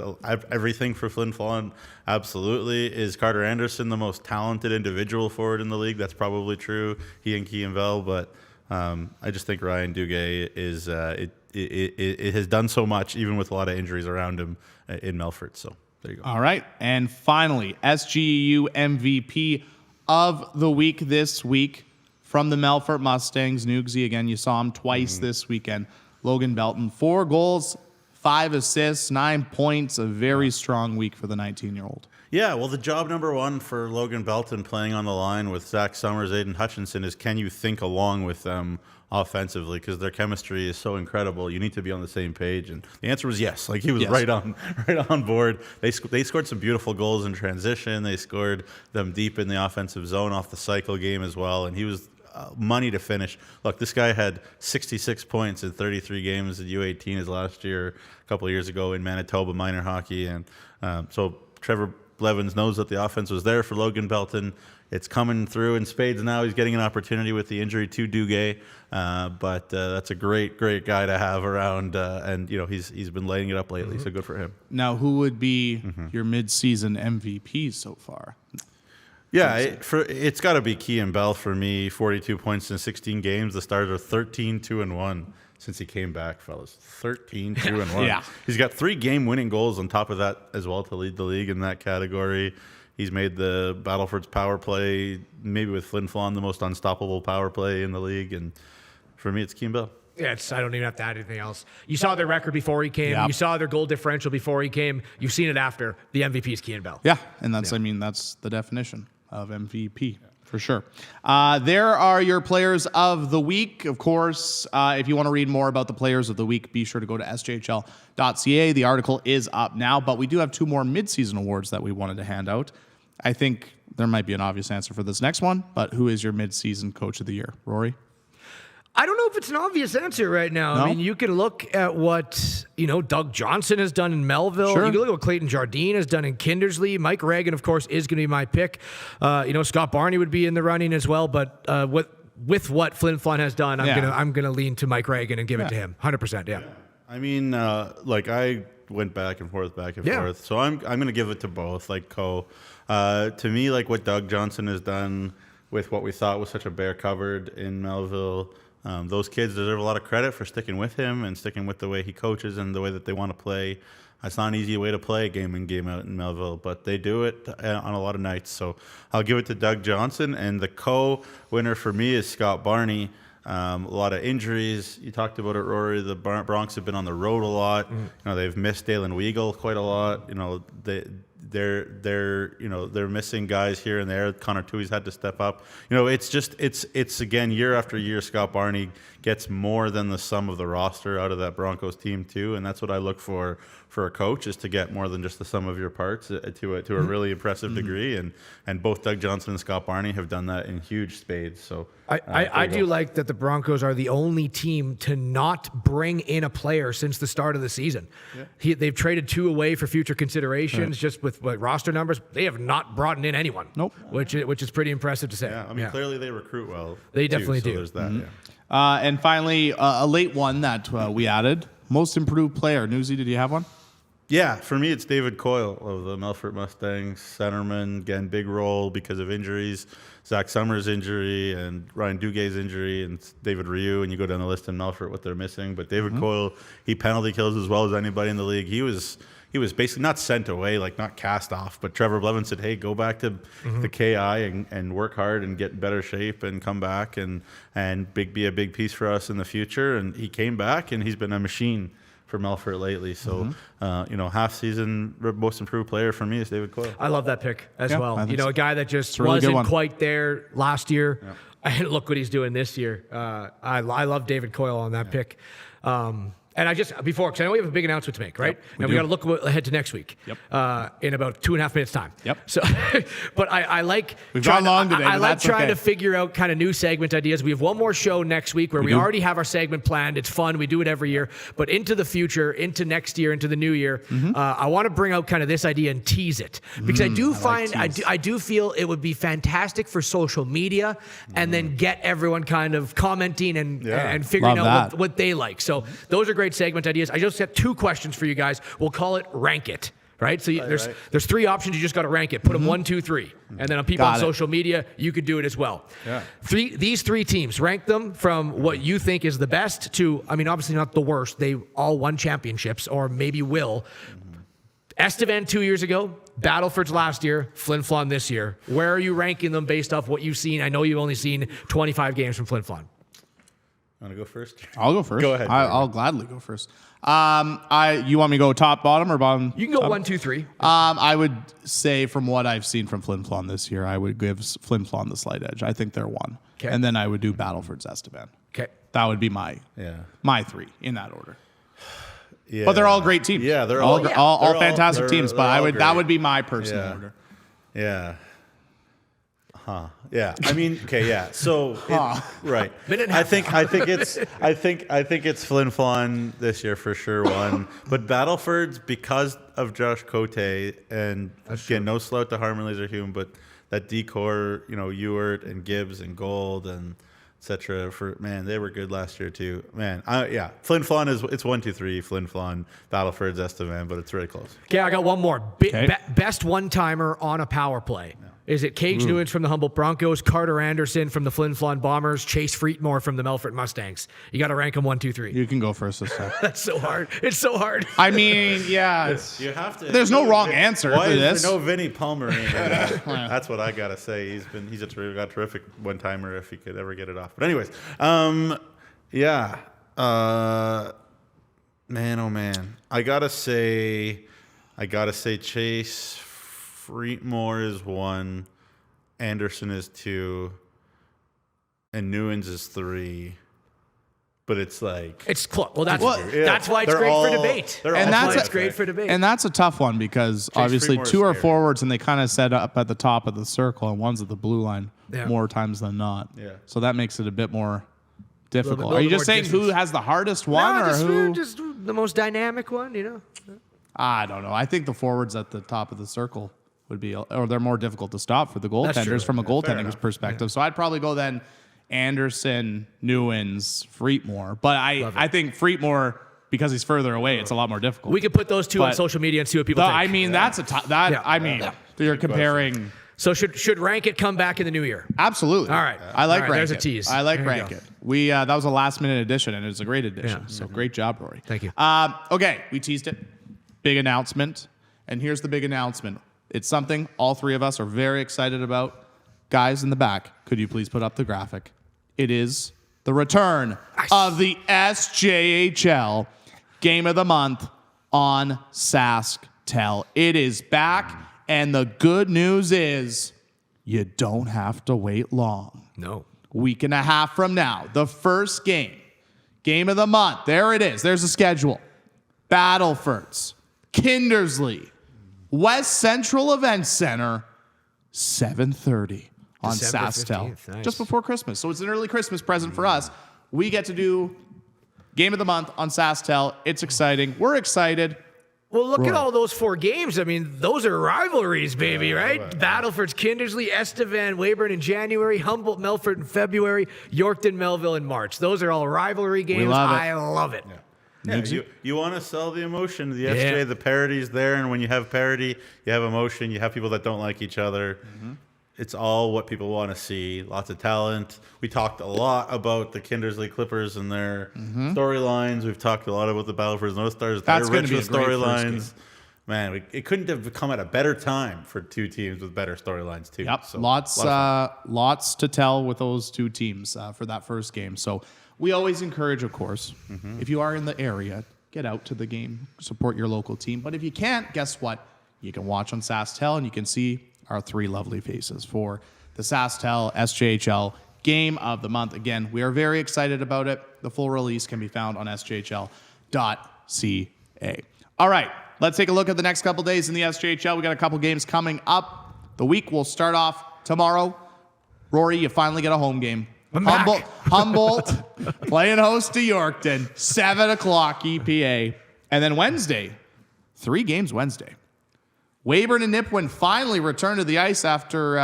everything for Flin Flon? Absolutely. Is Carter Anderson the most talented individual forward in the league? That's probably true. He and Kean Vell, but I just think Ryan Duguay is it has done so much, even with a lot of injuries around him in Melfort. So there you go. All right, and finally, SGU MVP of the week this week. From the Melfort Mustangs, Nugsy, again, you saw him twice this weekend. Logan Belton, 4 goals, 5 assists, 9 points, a very strong week for the 19-year-old. Yeah, well, the job number one for Logan Belton playing on the line with Zach Summers, Aiden Hutchinson is, can you think along with them offensively, because their chemistry is so incredible. You need to be on the same page, and the answer was yes. Like, he was right on board. They scored some beautiful goals in transition. They scored them deep in the offensive zone off the cycle game as well, and he was money to finish. Look, this guy had 66 points in 33 games at U18 his last year, a couple of years ago in Manitoba minor hockey, and so Trevor Blevins knows that the offense was there for Logan Belton. It's coming through in spades now. He's getting an opportunity with the injury to Duguay, but that's a great guy to have around, and he's been lighting it up lately, so good for him. Now, who would be your mid-season MVP so far? Yeah, it's got to be Kean Bell for me. 42 points in 16 games. The Stars are 13-2-1 since he came back, fellas. 13-2-1. Yeah. He's got 3 game-winning goals on top of that as well to lead the league in that category. He's made the Battlefords power play, maybe with Flin Flon, the most unstoppable power play in the league. And for me, it's Kean Bell. Yeah, I don't even have to add anything else. You saw their record before he came. Yep. You saw their goal differential before he came. You've seen it after. The MVP is Kean Bell. Yeah, and that's that's the definition of MVP. For sure. There are your players of the week. Of course, if you want to read more about the players of the week, be sure to go to sjhl.ca. The article is up now, but we do have 2 more mid-season awards that we wanted to hand out. I think there might be an obvious answer for this next one, but who is your mid-season coach of the year? Rory? I don't know if it's an obvious answer right now. No? I mean, you can look at what, Doug Johnson has done in Melville. Sure. You can look at what Clayton Jardine has done in Kindersley. Mike Reagan, of course, is going to be my pick. Scott Barney would be in the running as well, but with what Flin Flon has done, I'm gonna lean to Mike Reagan and give it to him. 100%, yeah. I mean, I went back and forth. So I'm going to give it to both, to me, what Doug Johnson has done with what we thought was such a bear cupboard in Melville. Those kids deserve a lot of credit for sticking with him and sticking with the way he coaches and the way that they want to play. It's not an easy way to play game in, game out in Melville, but they do it on a lot of nights. So I'll give it to Doug Johnson, and the co-winner for me is Scott Barney. A lot of injuries. You talked about it, Rory. The Bronx have been on the road a lot. They've missed Dalen Weigel quite a lot. They're missing guys here and there. Connor Tui's had to step up. It's again, year after year, Scott Barney gets more than the sum of the roster out of that Broncos team too, and that's what I look for a coach, is to get more than just the sum of your parts to a really impressive degree. And both Doug Johnson and Scott Barney have done that in huge spades. So I do like that the Broncos are the only team to not bring in a player since the start of the season. Yeah. They've traded 2 away for future considerations, just with roster numbers. They have not brought in anyone. Nope. Which is pretty impressive to say. Yeah, I mean, clearly they recruit well. They definitely do. There's that. And finally, a late one that we added. Most improved player. Newsy, did you have one? Yeah, for me, it's David Coyle of the Melfort Mustangs, centerman. Again, big role because of injuries. Zach Summers' injury and Ryan Duguay's injury and David Ryu, and you go down the list in Melfort what they're missing. But David Coyle, he penalty kills as well as anybody in the league. He was basically not sent away, not cast off, but Trevor Blevins said, hey, go back to the KI and work hard and get in better shape and come back and be a big piece for us in the future. And he came back, and he's been a machine for Melfort lately. So, half season most improved player for me is David Coyle. I love that pick as well. A guy that just really wasn't quite there last year. Yeah. And look what he's doing this year. I love David Coyle on that pick. And because I know we have a big announcement to make, right? Yep, we got to look ahead to next week. Yep. In about 2.5 minutes time. Yep. So, but I like we've gone long today. I like trying to figure out kind of new segment ideas. We have one more show next week where we already have our segment planned. It's fun. We do it every year. But into the future, into next year, into the new year, I want to bring out kind of this idea and tease it, because I do feel it would be fantastic for social media, and then get everyone kind of commenting and figuring out what they like. So those are great segment ideas. I just have 2 questions for you guys. We'll call it Rank It. Right? So there's 3 options. You just got to rank it. Put them 1, 2, 3. And then on people on social media, you could do it as well. Yeah. These 3 teams, rank them from what you think is the best to, obviously not the worst. They all won championships, or maybe will. Estevan 2 years ago, Battlefords last year, Flin Flon this year. Where are you ranking them based off what you've seen? I know you've only seen 25 games from Flin Flon. Want to go first? I'll go first. Go ahead. I'll gladly go first. You want me to go top, bottom, or bottom? You can go 1, 2, 3. I would say from what I've seen from Flin Flon this year, I would give Flin Flon the slight edge. I think they're 1. Okay. And then I would do Battlefords Estevan. Okay. That would be my 3 in that order. Yeah. But they're all great teams. Yeah, they're all all fantastic teams. But they're all that great. would be my personal order. Yeah. Huh. Yeah. I mean, okay. Yeah. So, right. I think it's Flin Flon this year for sure 1, but Battleford's because of Josh Cote and again, no slouch to Harmon Laser Hume, but that decor, Ewart and Gibbs and Gold and etc. They were good last year too. Man, Flin Flon it's 1, 2, 3. Flin Flon, Battlefords, Estevan, but it's really close. Okay, I got one more. Best one-timer on a power play. Is it Cage Newens from the Humboldt Broncos, Carter Anderson from the Flin Flon Bombers, Chase Freetmore from the Melfort Mustangs? You got to rank them 1, 2, 3. You can go first this time. That's so hard. It's so hard. I mean, yeah. You have to. There's no wrong answer Why to is this. there no Vinny Palmer in there? That's what I gotta say. He's got terrific one timer if he could ever get it off. But anyways, man, oh man, I gotta say Chase Freetmore is 1, Anderson is 2, and Newens is 3. But it's like it's close. Well, that's why it's great for debate. That's great for debate. And that's a tough one because obviously Freemore's 2 are scary. forwards and they kind of set up at the top of the circle, and one's at the blue line more times than not. Yeah. So that makes it a bit more difficult. little Are you bit just more saying distance. who has the hardest one, or just, who? just the most dynamic one, I don't know. I think the forwards at the top of the circle would be, or they're more difficult to stop for the goaltenders from a goaltending perspective. So I'd probably go then Anderson, Newens, Freetmore. But I think Freetmore, because he's further away, it's a lot more difficult. We could put those two on social media and see what people think. I mean, that's a top. You're comparing. So should Rank It come back in the new year? Absolutely. All right. I like All right, Rank there's It. a tease. I like There you Rank go. It. We that was a last minute addition, and it was a great addition. Yeah. So great job, Rory. Thank you. Okay, we teased it. Big announcement, and here's the big announcement. It's something all 3 of us are very excited about. Guys in the back, could you please put up the graphic? It is the return of the SJHL Game of the Month on SaskTel. It is back, and the good news is you don't have to wait long. No. Week and a half from now, the first game of the month. There it is. There's a schedule. Battlefords, Kindersley, West Central Event Center, 7:30 on December SaskTel, 15th. Nice. just before Christmas. So it's an early Christmas present for us. We get to do Game of the Month on SaskTel. It's exciting. We're excited. Well, look at all those 4 games. I mean, those are rivalries, baby, right? Battlefords, Kindersley, Estevan, Weyburn in January, Humboldt, Melfort in February, Yorkton, Melville in March. Those are all rivalry games. love it. I love it. Yeah, you want to sell the emotion. The SJ, the parity's there, and when you have parity, you have emotion. You have people that don't like each other. It's all what people want to see. Lots of talent. We talked a lot about the Kindersley Clippers and their storylines. We've talked a lot about the Battlefords and Notre Stars. That's They're gonna rich be with a great first storylines. Man, it couldn't have come at a better time for 2 teams with better storylines too. Yep, So, lots to tell with those 2 teams for that first game. So we always encourage, of course, if you are in the area, get out to the game, support your local team. But if you can't, guess what? You can watch on SaskTel, and you can see our 3 lovely faces for the SaskTel SJHL Game of the Month. Again, we are very excited about it. The full release can be found on sjhl.ca. All right, let's take a look at the next couple days in the SJHL. We got a couple games coming up. The week will start off tomorrow. Rory, you finally get a home game. Humboldt playing host to Yorkton, 7 o'clock EPA. And then Wednesday, 3 games Wednesday. Weyburn and Nipawin finally return to the ice after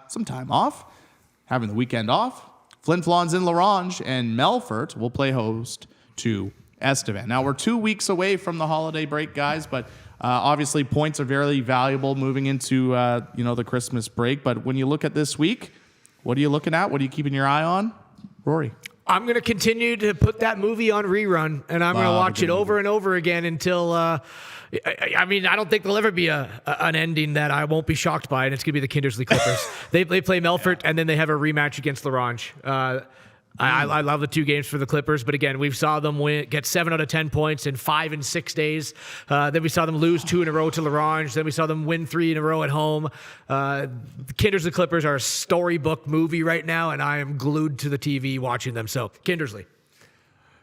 some time off, having the weekend off. Flin Flon's in La Ronge, and Melfort will play host to Estevan. Now, we're 2 weeks away from the holiday break, guys, but obviously points are very valuable moving into the Christmas break. But when you look at this week, what are you looking at? What are you keeping your eye on? Rory. I'm going to continue to put that movie on rerun, and I'm going to watch it over and over again until, I don't think there'll ever be an ending that I won't be shocked by, and it's going to be the Kindersley Clippers. They play Melfort, and then they have a rematch against La Ronge. I love the 2 games for the Clippers, but again, we saw them get 7 out of 10 points in 5 and 6 days. Then we saw them lose 2 in a row to La Ronge. Then we saw them win 3 in a row at home. The Kindersley Clippers are a storybook movie right now, and I am glued to the TV watching them. So, Kindersley.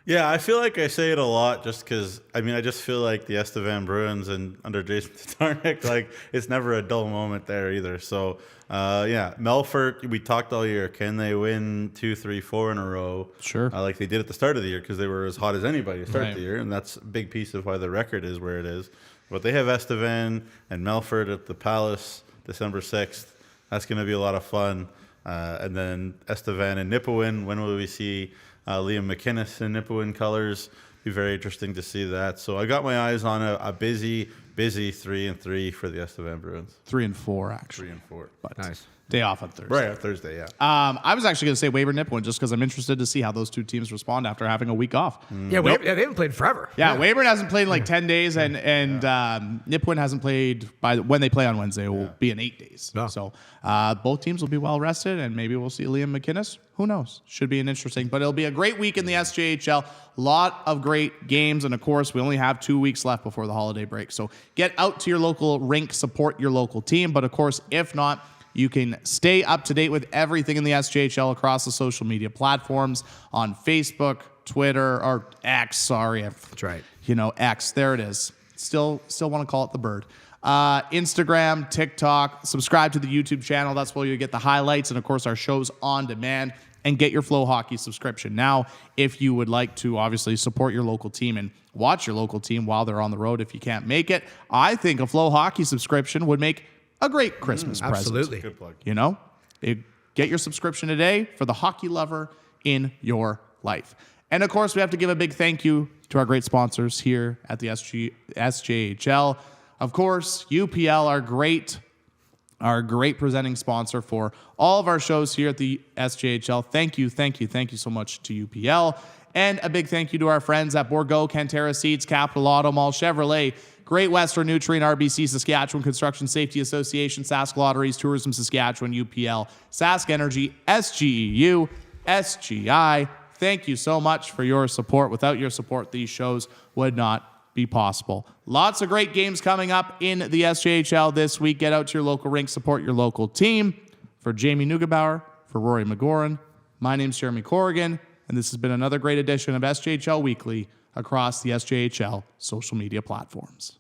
Yeah, I feel like I say it a lot just because, I just feel like the Estevan Bruins and under Jason Tatarnic, like, it's never a dull moment there either. So, Melfort, we talked all year. Can they win 2, 3, 4 in a row? Sure. Like they did at the start of the year because they were as hot as anybody to start the year, and that's a big piece of why the record is where it is. But they have Estevan and Melfort at the Palace December 6th. That's going to be a lot of fun. And then Estevan and Nipawin, when will we see Liam McInnes in Nipawin colors? Be very interesting to see that. So I got my eyes on a busy 3-3 for the Estevan Bruins. 3-4 actually. 3-4. But nice. Day off on Thursday. Right, on Thursday, yeah. I was actually going to say Weyburn Nipawin just because I'm interested to see how those 2 teams respond after having a week off. Yeah, they haven't played forever. Yeah, Weyburn hasn't played in like 10 days, and Nipawin hasn't played when they play on Wednesday. It will be in 8 days. Yeah. So both teams will be well rested, and maybe we'll see Liam McInnes. Who knows? Should be an interesting, but it'll be a great week in the SJHL. Lot of great games, and of course, we only have 2 weeks left before the holiday break. So get out to your local rink, support your local team. But of course, if not, you can stay up to date with everything in the SJHL across the social media platforms on Facebook, Twitter, or X. Sorry, that's right. X. There it is. Still want to call it the bird. Instagram, TikTok. Subscribe to the YouTube channel. That's where you get the highlights and of course our shows on demand. And get your Flow Hockey subscription. Now, if you would like to obviously support your local team and watch your local team while they're on the road, if you can't make it, I think a Flow Hockey subscription would make a great Christmas present. Absolutely. Good plug. Get your subscription today for the hockey lover in your life. And of course, we have to give a big thank you to our great sponsors here at the SJHL. Of course, UPL, our great presenting sponsor for all of our shows here at the SJHL. Thank you so much to UPL. And a big thank you to our friends at Bourgault, Cantera Seeds, Capital Auto Mall, Chevrolet, Great Western Nutrient, RBC, Saskatchewan Construction Safety Association, Sask Lotteries, Tourism Saskatchewan, UPL, Sask Energy, SGEU, SGI. Thank you so much for your support. Without your support, these shows would not be possible. Lots of great games coming up in the SJHL this week. Get out to your local rink, support your local team. For Jamie Neugebauer, for Rory McGouran, my name's Jeromy Corrigan, and this has been another great edition of SJHL Weekly across the SJHL social media platforms.